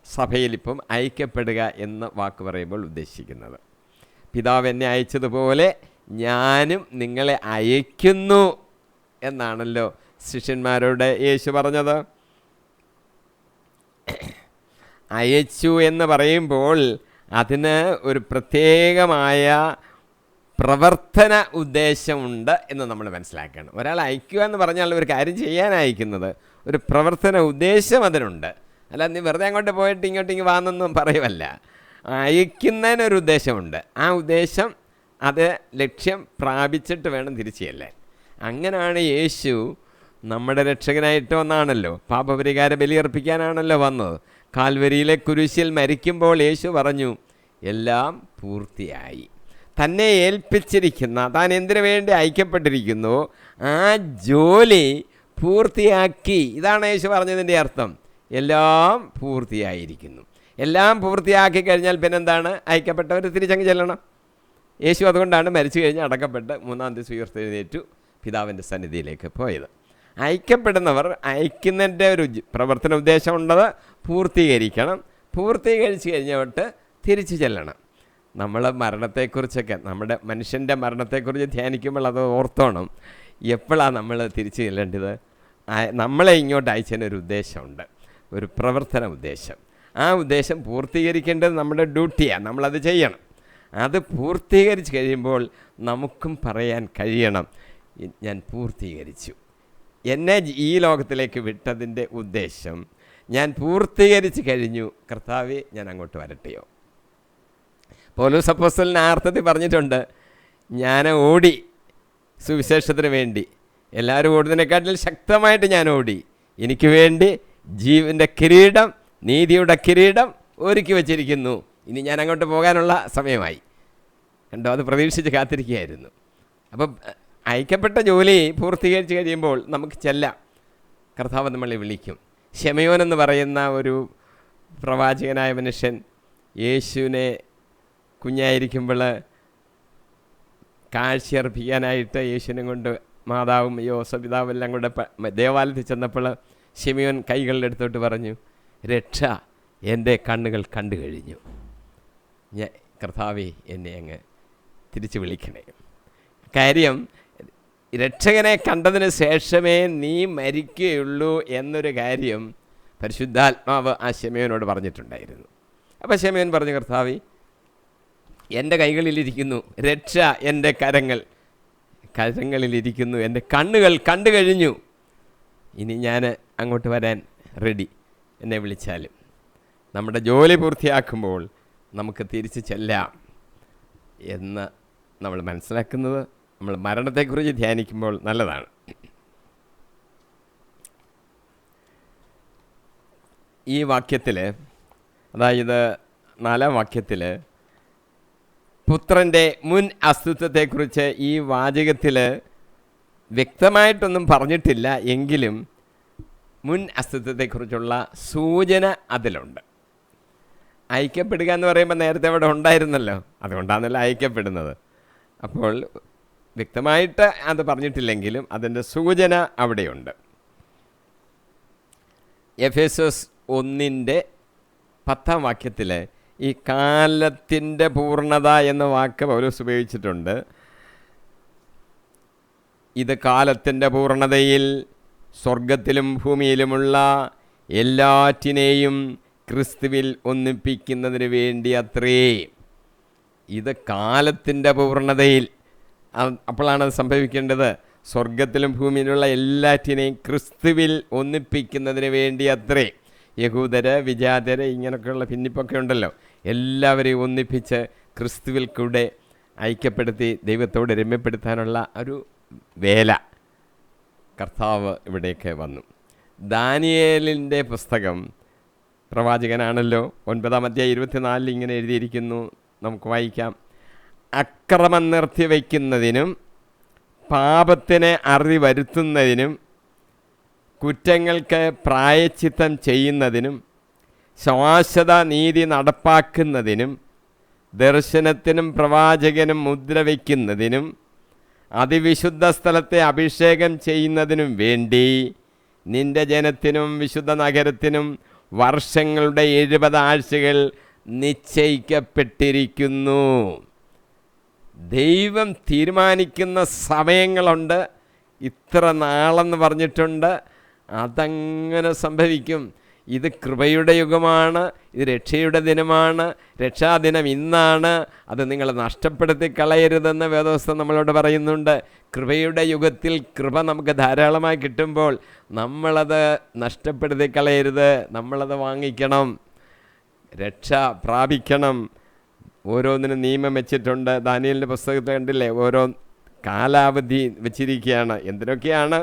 സഭയിലിപ്പം അയക്കപ്പെടുക എന്ന വാക്ക് പറയുമ്പോൾ ഉദ്ദേശിക്കുന്നത്. പിതാവ് എന്നെ അയച്ചതുപോലെ ഞാനും നിങ്ങളെ അയക്കുന്നു എന്നാണല്ലോ ശിഷ്യന്മാരോട് യേശു പറഞ്ഞത്. അയച്ചു എന്ന് പറയുമ്പോൾ അതിന് ഒരു പ്രത്യേകമായ പ്രവർത്തന ഉദ്ദേശമുണ്ട് എന്ന് നമ്മൾ മനസ്സിലാക്കണം. ഒരാൾ അയക്കുക എന്ന് പറഞ്ഞാൽ ഒരു കാര്യം ചെയ്യാൻ അയക്കുന്നത് ഒരു പ്രവർത്തന ഉദ്ദേശം അതിനുണ്ട്. അല്ല നീ വെറുതെ അങ്ങോട്ട് പോയിട്ട് ഇങ്ങോട്ടേക്ക് വാന്നൊന്നും പറയുമല്ല. അയക്കുന്നതിനൊരു ഉദ്ദേശമുണ്ട്. ആ ഉദ്ദേശം അത് ലക്ഷ്യം പ്രാപിച്ചിട്ട് വേണം തിരിച്ചു ചെല്ലാൻ. അങ്ങനെയാണ് യേശു നമ്മുടെ രക്ഷകനായിട്ട് വന്നാണല്ലോ. പാപപരിഹാര ബലിയർപ്പിക്കാനാണല്ലോ വന്നത്. കാൽവരിയിലെ കുരിശിൽ മരിക്കുമ്പോൾ യേശു പറഞ്ഞു, എല്ലാം പൂർത്തിയായി. തന്നെ ഏൽപ്പിച്ചിരിക്കുന്ന, താൻ എന്തിനു വേണ്ടി അയക്കപ്പെട്ടിരിക്കുന്നു, ആ ജോലി പൂർത്തിയാക്കി. ഇതാണ് യേശു പറഞ്ഞതിൻ്റെ അർത്ഥം. എല്ലാം പൂർത്തിയായിരിക്കുന്നു. എല്ലാം പൂർത്തിയാക്കി കഴിഞ്ഞാൽ പിന്നെന്താണ്? അയക്കപ്പെട്ടവർ തിരിച്ചങ്ങ് ചെല്ലണം. യേശു അതുകൊണ്ടാണ് മരിച്ചു കഴിഞ്ഞ് അടക്കപ്പെട്ട് മൂന്നാം ദിവസം ഉയർത്തെഴുന്നേറ്റു പിതാവിൻ്റെ സന്നിധിയിലേക്ക് പോയത്. അയക്കപ്പെടുന്നവർ അയക്കുന്നതിൻ്റെ ഒരു പ്രവർത്തന ഉദ്ദേശമുള്ളത് പൂർത്തീകരിക്കണം. പൂർത്തീകരിച്ച് കഴിഞ്ഞിട്ട് തിരിച്ചു ചെല്ലണം. നമ്മൾ മരണത്തെക്കുറിച്ചൊക്കെ, നമ്മുടെ മനുഷ്യൻ്റെ മരണത്തെക്കുറിച്ച് ധ്യാനിക്കുമ്പോൾ അത് ഓർത്തോണം. എപ്പോഴാണ് നമ്മൾ തിരിച്ചു ചെല്ലേണ്ടത്? നമ്മളെ ഇങ്ങോട്ട് അയച്ചതിനൊരു ഉദ്ദേശമുണ്ട്, ഒരു പ്രവർത്തന ഉദ്ദേശം. ആ ഉദ്ദേശം പൂർത്തീകരിക്കേണ്ടത് നമ്മുടെ ഡ്യൂട്ടിയാണ്. നമ്മളത് ചെയ്യണം. അത് പൂർത്തീകരിച്ച് കഴിയുമ്പോൾ നമുക്കും പറയാൻ കഴിയണം, ഞാൻ പൂർത്തീകരിച്ചു. എന്നെ ഈ ലോകത്തിലേക്ക് വിട്ടതിൻ്റെ ഉദ്ദേശം ഞാൻ പൂർത്തീകരിച്ച് കഴിഞ്ഞു, കർത്താവേ ഞാൻ അങ്ങോട്ട് വരട്ടെയോ. പൗലോസ് അപ്പോസ്തലൻ ആ അർത്ഥത്തിൽ പറഞ്ഞിട്ടുണ്ട്, ഞാൻ ഓടി സുവിശേഷത്തിന് വേണ്ടി, എല്ലാവരും ഓടുന്നതിനെക്കാട്ടിൽ ശക്തമായിട്ട് ഞാൻ ഓടി, എനിക്ക് വേണ്ടി ജീവൻ്റെ കിരീടം, നീതിയുടെ കിരീടം ഒരുക്കി വച്ചിരിക്കുന്നു, ഇനി ഞാൻ അങ്ങോട്ട് പോകാനുള്ള സമയമായി. കണ്ടോ, അത് പ്രതീക്ഷിച്ച് കാത്തിരിക്കുകയായിരുന്നു. അപ്പം അയക്കപ്പെട്ട ജോലി പൂർത്തീകരിച്ച് കഴിയുമ്പോൾ നമുക്ക് ചെല്ലാം, കർത്താവ് നമ്മളെ വിളിക്കും. ശമയോൻ എന്ന് പറയുന്ന ഒരു പ്രവാചകനായ മനുഷ്യൻ യേശുവിനെ കുഞ്ഞായിരിക്കുമ്പോൾ കാഴ്ചയർപ്പിക്കാനായിട്ട് യേശുവിനെ കൊണ്ട് മാതാവും യോസപിതാവും എല്ലാം കൂടെ ദേവാലയത്തിൽ ചെന്നപ്പോൾ ശമയോൻ കൈകളിലെടുത്തോട്ട് പറഞ്ഞു, രക്ഷ എൻ്റെ കണ്ണുകൾ കണ്ടു കഴിഞ്ഞു, ഞാൻ കർത്താവേ എന്നെ അങ്ങ് തിരിച്ച് വിളിക്കണേ. കാര്യം, രക്ഷകനെ കണ്ടതിന് ശേഷമേ നീ മരിക്കുകയുള്ളൂ എന്നൊരു കാര്യം പരിശുദ്ധാത്മാവ് ആ ശമയോനോട് പറഞ്ഞിട്ടുണ്ടായിരുന്നു. അപ്പോൾ ശമയോൻ പറഞ്ഞു, കർത്താവേ എൻ്റെ കൈകളിലിരിക്കുന്നു രക്ഷ, എൻ്റെ കരങ്ങളിലിരിക്കുന്നു, എൻ്റെ കണ്ണുകൾ കണ്ടു കഴിഞ്ഞു, ഇനി ഞാൻ അങ്ങോട്ട് വരാൻ റെഡി, എന്നെ വിളിച്ചാലും. നമ്മുടെ ജോലി പൂർത്തിയാക്കുമ്പോൾ നമുക്ക് തിരിച്ച് ചെല്ലാം എന്ന് നമ്മൾ മനസ്സിലാക്കുന്നത് നമ്മൾ മരണത്തെക്കുറിച്ച് ധ്യാനിക്കുമ്പോൾ നല്ലതാണ്. ഈ വാക്യത്തിൽ, അതായത് 4-ാം വാക്യത്തിൽ പുത്രൻ്റെ മുൻ അസ്തിത്വത്തെക്കുറിച്ച് ഈ വാചകത്തിൽ വ്യക്തമായിട്ടൊന്നും പറഞ്ഞിട്ടില്ല, എങ്കിലും മുൻ അസ്തിത്വത്തെക്കുറിച്ചുള്ള സൂചന അതിലുണ്ട്. ഐക്യപ്പെടുക എന്ന് പറയുമ്പോൾ നേരത്തെ അവിടെ ഉണ്ടായിരുന്നല്ലോ, അതുകൊണ്ടാണല്ലോ ഐക്യപ്പെടുന്നത്. അപ്പോൾ വ്യക്തമായിട്ട് അത് പറഞ്ഞിട്ടില്ലെങ്കിലും അതിൻ്റെ സൂചന അവിടെയുണ്ട്. എഫേസോസ് 1:10 വാക്യത്തിൽ ഈ കാലത്തിൻ്റെ പൂർണ്ണത എന്ന വാക്ക് പൗലോസ് ഉപയോഗിച്ചിട്ടുണ്ട്. ഇത് കാലത്തിൻ്റെ പൂർണ്ണതയിൽ സ്വർഗത്തിലും ഭൂമിയിലുമുള്ള എല്ലാറ്റിനെയും ക്രിസ്തുവിൽ ഒന്നിപ്പിക്കുന്നതിന് വേണ്ടി അത്രേ. ഇത് കാലത്തിൻ്റെ പൂർണ്ണതയിൽ, അപ്പോഴാണത് സംഭവിക്കേണ്ടത്. സ്വർഗത്തിലും ഭൂമിയിലുള്ള എല്ലാറ്റിനെയും ക്രിസ്തുവിൽ ഒന്നിപ്പിക്കുന്നതിന് വേണ്ടി അത്രേ. യഹൂദര്, വിജാതര്, ഇങ്ങനെയൊക്കെയുള്ള ഭിന്നിപ്പൊക്കെ ഉണ്ടല്ലോ, എല്ലാവരെയും ഒന്നിപ്പിച്ച് ക്രിസ്തുവിൽ കൂടെ ഐക്യപ്പെടുത്തി ദൈവത്തോട് രമ്യപ്പെടുത്താനുള്ള ഒരു വേല കർത്താവ് ഇവിടേക്ക് വന്നു. ദാനിയേലിൻ്റെ പുസ്തകം, പ്രവാചകനാണല്ലോ, 9-ാം അധ്യായം 24 ഇങ്ങനെ എഴുതിയിരിക്കുന്നു, നമുക്ക് വായിക്കാം. അക്രമം നിർത്തിവെക്കുന്നതിനും പാപത്തിനെ അറുതി വരുത്തുന്നതിനും കുറ്റങ്ങൾക്ക് പ്രായശ്ചിത്തം ചെയ്യുന്നതിനും ശാശ്വത നീതി നടപ്പാക്കുന്നതിനും ദർശനത്തിനും പ്രവാചകനും മുദ്ര വയ്ക്കുന്നതിനും അതിവിശുദ്ധ സ്ഥലത്തെ അഭിഷേകം ചെയ്യുന്നതിനും വേണ്ടി നിന്റെ ജനത്തിനും വിശുദ്ധ നഗരത്തിനും വർഷങ്ങളുടെ 70 ആഴ്ചകൾ നിശ്ചയിക്കപ്പെട്ടിരിക്കുന്നു. ദൈവം തീരുമാനിക്കുന്ന സമയങ്ങളുണ്ട്, ഇത്ര നാളെന്ന് പറഞ്ഞിട്ടുണ്ട്, അതങ്ങനെ സംഭവിക്കും. ഇത് കൃപയുടെ യുഗമാണ്, ഇത് രക്ഷയുടെ ദിനമാണ്, രക്ഷാദിനം ഇന്നാണ്, അത് നിങ്ങൾ നഷ്ടപ്പെടുത്തി കളയരുതെന്ന് വേദപുസ്തകം നമ്മളോട് പറയുന്നുണ്ട്. കൃപയുടെ യുഗത്തിൽ കൃപ നമുക്ക് ധാരാളമായി കിട്ടുമ്പോൾ നമ്മളത് നഷ്ടപ്പെടുത്തി കളയരുത്, നമ്മളത് വാങ്ങിക്കണം, രക്ഷ പ്രാപിക്കണം. ഓരോന്നിനും നിയമം വെച്ചിട്ടുണ്ട്. ദാനിയേലിൻ്റെ പുസ്തകത്തിൽ കണ്ടില്ലേ, ഓരോ കാലാവധി വെച്ചിരിക്കുകയാണ്. എന്തിനൊക്കെയാണ്?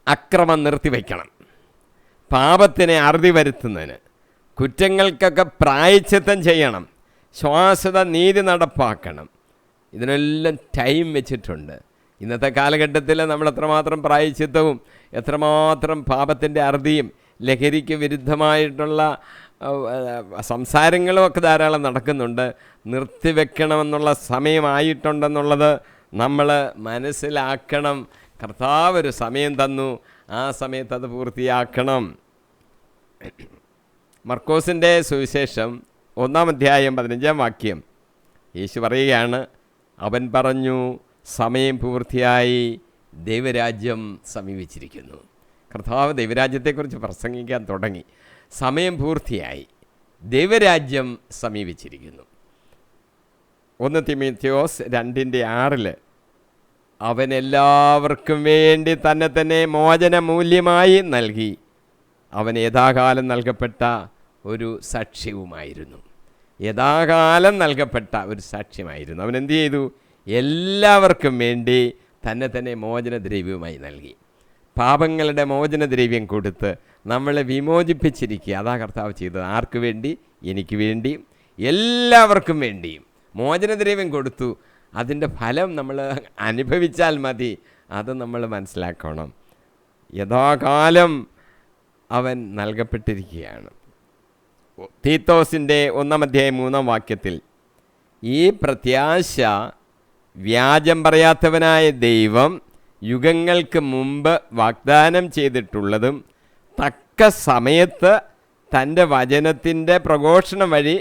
അക്രമം നിർത്തിവെക്കണം, പാപത്തിനെ അറുതി വരുത്തുന്നതിന്, കുറ്റങ്ങൾക്കൊക്കെ പ്രായശ്ചിത്തം ചെയ്യണം, ശാശ്വത നീതി നടപ്പാക്കണം. ഇതിനെല്ലാം ടൈം വെച്ചിട്ടുണ്ട്. ഇന്നത്തെ കാലഘട്ടത്തിൽ നമ്മൾ എത്രമാത്രം പ്രായശ്ചിത്തവും എത്രമാത്രം പാപത്തിൻ്റെ അറുതിയും ലഹരിക്ക് വിരുദ്ധമായിട്ടുള്ള സംസാരങ്ങളും ഒക്കെ ധാരാളം നടക്കുന്നുണ്ട്. നിർത്തിവെക്കണമെന്നുള്ള സമയമായിട്ടുണ്ടെന്നുള്ളത് നമ്മൾ മനസ്സിലാക്കണം. കർത്താവ് ഒരു സമയം തന്നു, ആ സമയത്ത് അത് പൂർത്തിയാക്കണം. മർക്കോസിൻ്റെ സുവിശേഷം 1-ാം അധ്യായം 15-ാം വാക്യം യേശു പറയുകയാണ്, അവൻ പറഞ്ഞു, സമയം പൂർത്തിയായി, ദൈവരാജ്യം സമീപിച്ചിരിക്കുന്നു. കർത്താവ് ദൈവരാജ്യത്തെക്കുറിച്ച് പ്രസംഗിക്കാൻ തുടങ്ങി. സമയം പൂർത്തിയായി, ദൈവരാജ്യം സമീപിച്ചിരിക്കുന്നു. 1 തിമോഥെയോസ് 2:6 അവൻ എല്ലാവർക്കും വേണ്ടി തന്നെ മോചന മൂല്യമായി നൽകി അവൻ യഥാകാലം നൽകപ്പെട്ട ഒരു സാക്ഷ്യവുമായിരുന്നു. യഥാകാലം നൽകപ്പെട്ട ഒരു സാക്ഷ്യമായിരുന്നു. അവൻ എന്തു ചെയ്തു? എല്ലാവർക്കും വേണ്ടി തന്നെ മോചനദ്രവ്യവുമായി നൽകി. പാപങ്ങളുടെ മോചനദ്രവ്യം കൊടുത്ത് നമ്മളെ വിമോചിപ്പിച്ചിരിക്കുക. അതാ കർത്താവ് ചെയ്തത്. ആർക്ക് വേണ്ടി? എനിക്ക് വേണ്ടിയും എല്ലാവർക്കും വേണ്ടിയും മോചനദ്രവ്യം കൊടുത്തു. അതിൻ്റെ ഫലം നമ്മൾ അനുഭവിച്ചാൽ മതി. അത് നമ്മൾ മനസ്സിലാക്കണം. യഥാകാലം അവൻ നൽകപ്പെട്ടിരിക്കുകയാണ്. തീത്തോസിൻ്റെ 1:3 ഈ പ്രത്യാശ വ്യാജം പറയാത്തവനായ ദൈവം യുഗങ്ങൾക്ക് മുമ്പ് വാഗ്ദാനം ചെയ്തിട്ടുള്ളതും തക്ക സമയത്ത് തൻ്റെ വചനത്തിൻ്റെ പ്രഘോഷണം വഴി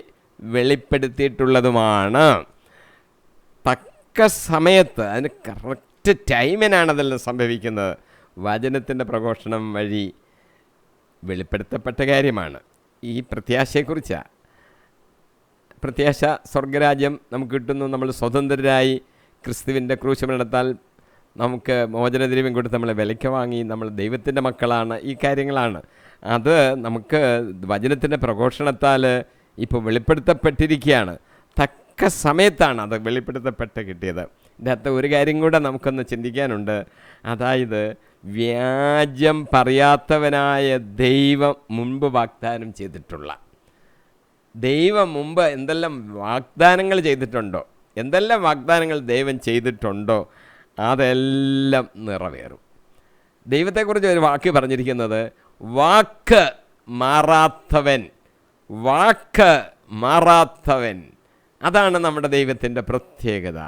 വെളിപ്പെടുത്തിയിട്ടുള്ളതുമാണ്. തക്ക സമയത്ത്, അതിന് കറക്റ്റ് ടൈമിനാണ് അതെല്ലാം സംഭവിക്കുന്നത്. വചനത്തിൻ്റെ പ്രഘോഷണം വഴി വെളിപ്പെടുത്തപ്പെട്ട കാര്യമാണ്. ഈ പ്രത്യാശയെക്കുറിച്ചാണ്. പ്രത്യാശ സ്വർഗരാജ്യം നമുക്ക് കിട്ടുന്നു. നമ്മൾ സ്വതന്ത്രരായി ക്രിസ്തുവിൻ്റെ ക്രൂശമരണത്താൽ നമുക്ക് മോചനദ്രവ്യം കൊടുത്ത് നമ്മളെ വിലയ്ക്ക് വാങ്ങി. നമ്മൾ ദൈവത്തിൻ്റെ മക്കളാണ്. ഈ കാര്യങ്ങളാണ്. അത് നമുക്ക് വചനത്തിൻ്റെ പ്രഘോഷണത്താൽ ഇപ്പോൾ വെളിപ്പെടുത്തപ്പെട്ടിരിക്കുകയാണ്. തക്ക സമയത്താണ് അത് വെളിപ്പെടുത്തപ്പെട്ട് കിട്ടിയത്. ഇതിനകത്ത് ഒരു കാര്യം കൂടെ നമുക്കൊന്ന് ചിന്തിക്കാനുണ്ട്. അതായത് വ്യാജം പറയാത്തവനായ ദൈവം മുൻപ് വാഗ്ദാനം ചെയ്തിട്ടുള്ള, ദൈവം മുമ്പ് എന്തെല്ലാം വാഗ്ദാനങ്ങൾ ചെയ്തിട്ടുണ്ടോ, എന്തെല്ലാം വാഗ്ദാനങ്ങൾ ദൈവം ചെയ്തിട്ടുണ്ടോ അതെല്ലാം നിറവേറും. ദൈവത്തെക്കുറിച്ച് ഒരു വാക്ക് പറഞ്ഞിരിക്കുന്നത് വാക്ക് മാറാത്തവൻ, വാക്ക് മാറാത്തവൻ. അതാണ് നമ്മുടെ ദൈവത്തിൻ്റെ പ്രത്യേകത.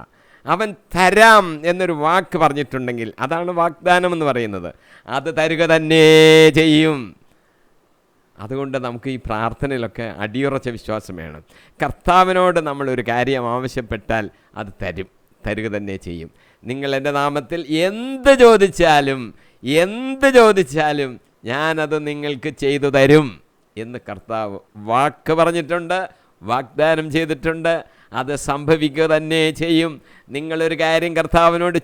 അവൻ തരാം എന്നൊരു വാക്ക് പറഞ്ഞിട്ടുണ്ടെങ്കിൽ അതാണ് വാഗ്ദാനം എന്ന് പറയുന്നത്. അത് തരുക തന്നെ ചെയ്യും. അതുകൊണ്ട് നമുക്ക് ഈ പ്രാർത്ഥനയിലൊക്കെ അടിയുറച്ച വിശ്വാസം വേണം. കർത്താവിനോട് നമ്മളൊരു കാര്യം ആവശ്യപ്പെട്ടാൽ അത് തരുക തന്നെ ചെയ്യും. നിങ്ങൾ എൻ്റെ നാമത്തിൽ എന്ത് ചോദിച്ചാലും ഞാനത് നിങ്ങൾക്ക് ചെയ്തു തരും എന്ന് കർത്താവ് വാക്ക് പറഞ്ഞിട്ടുണ്ട്, വാഗ്ദാനം ചെയ്തിട്ടുണ്ട്. അത് സംഭവിക്കുക തന്നെ ചെയ്യും. നിങ്ങളൊരു കാര്യം കർത്താവിനോട്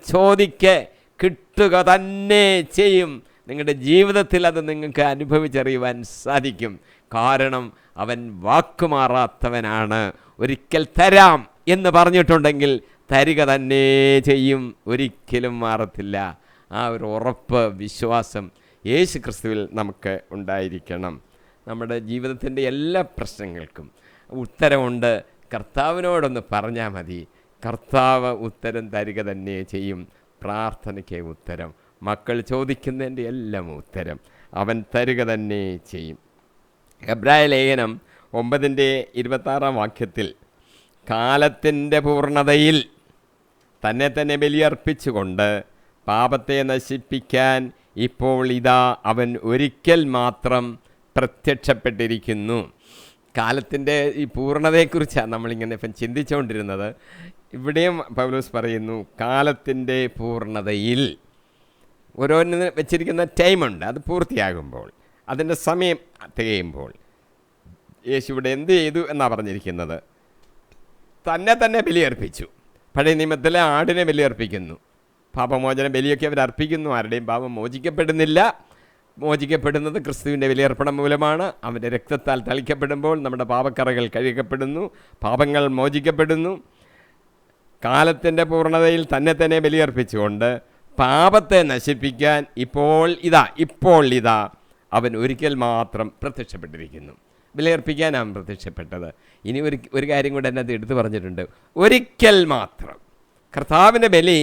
കിട്ടുക തന്നെ ചെയ്യും. നിങ്ങളുടെ ജീവിതത്തിൽ അത് നിങ്ങൾക്ക് അനുഭവിച്ചറിയുവാൻ സാധിക്കും. കാരണം അവൻ വാക്കുമാറാത്തവനാണ്. ഒരിക്കൽ തരാം എന്ന് പറഞ്ഞിട്ടുണ്ടെങ്കിൽ തരിക തന്നെ ചെയ്യും. ഒരിക്കലും മാറത്തില്ല. ആ ഒരു ഉറപ്പ്, വിശ്വാസം യേശു ക്രിസ്തുവിൽ നമുക്ക് ഉണ്ടായിരിക്കണം. നമ്മുടെ ജീവിതത്തിൻ്റെ എല്ലാ പ്രശ്നങ്ങൾക്കും ഉത്തരമുണ്ട്. കർത്താവിനോടൊന്ന് പറഞ്ഞാൽ മതി. കർത്താവ് ഉത്തരം തരിക തന്നെ ചെയ്യും. പ്രാർത്ഥനയ്ക്ക് ഉത്തരം, മക്കൾ ചോദിക്കുന്നതിൻ്റെ എല്ലാം ഉത്തരം അവൻ തരിക തന്നെ ചെയ്യും. എബ്രായ ലേഖനം 9:26 കാലത്തിൻ്റെ പൂർണ്ണതയിൽ തന്നെ ബലിയർപ്പിച്ചുകൊണ്ട് പാപത്തെ നശിപ്പിക്കാൻ ഇപ്പോൾ ഇതാ അവൻ ഒരിക്കൽ മാത്രം പ്രത്യക്ഷപ്പെട്ടിരിക്കുന്നു. കാലത്തിൻ്റെ ഈ പൂർണ്ണതയെക്കുറിച്ചാണ് നമ്മളിങ്ങനെ ഇപ്പം ചിന്തിച്ചുകൊണ്ടിരുന്നത്. ഇവിടെയും പൗലോസ് പറയുന്നു കാലത്തിൻ്റെ പൂർണ്ണതയിൽ. ഓരോന്നിന് വെച്ചിരിക്കുന്ന ടൈമുണ്ട്. അത് പൂർത്തിയാകുമ്പോൾ, അതിൻ്റെ സമയം തികയുമ്പോൾ യേശു ഇവിടെ എന്ത് ചെയ്തു എന്നാണ് പറഞ്ഞിരിക്കുന്നത്? തന്നെ ബലിയർപ്പിച്ചു. പഴയ നിയമത്തിലെ ആടിനെ ബലിയർപ്പിക്കുന്നു. പാപമോചന ബലിയൊക്കെ അവരർപ്പിക്കുന്നു. ആരുടെയും പാപം മോചിക്കപ്പെടുന്നില്ല. മോചിക്കപ്പെടുന്നത് ക്രിസ്തുവിൻ്റെ ബലിയർപ്പണം മൂലമാണ്. അവൻ്റെ രക്തത്താൽ തളിക്കപ്പെടുമ്പോൾ നമ്മുടെ പാപക്കറകൾ കഴുകപ്പെടുന്നു, പാപങ്ങൾ മോചിക്കപ്പെടുന്നു. കാലത്തിൻ്റെ പൂർണ്ണതയിൽ തന്നെ ബലിയർപ്പിച്ചുകൊണ്ട് പാപത്തെ നശിപ്പിക്കാൻ ഇപ്പോൾ ഇതാ അവൻ ഒരിക്കൽ മാത്രം പ്രത്യക്ഷപ്പെട്ടിരിക്കുന്നു. ബലിയർപ്പിക്കാനാണ് പ്രത്യക്ഷപ്പെട്ടത്. ഇനി ഒരു കാര്യം കൂടെ എന്നത് എടുത്തു പറഞ്ഞിട്ടുണ്ട്. ഒരിക്കൽ മാത്രം. കർത്താവിൻ്റെ ബലി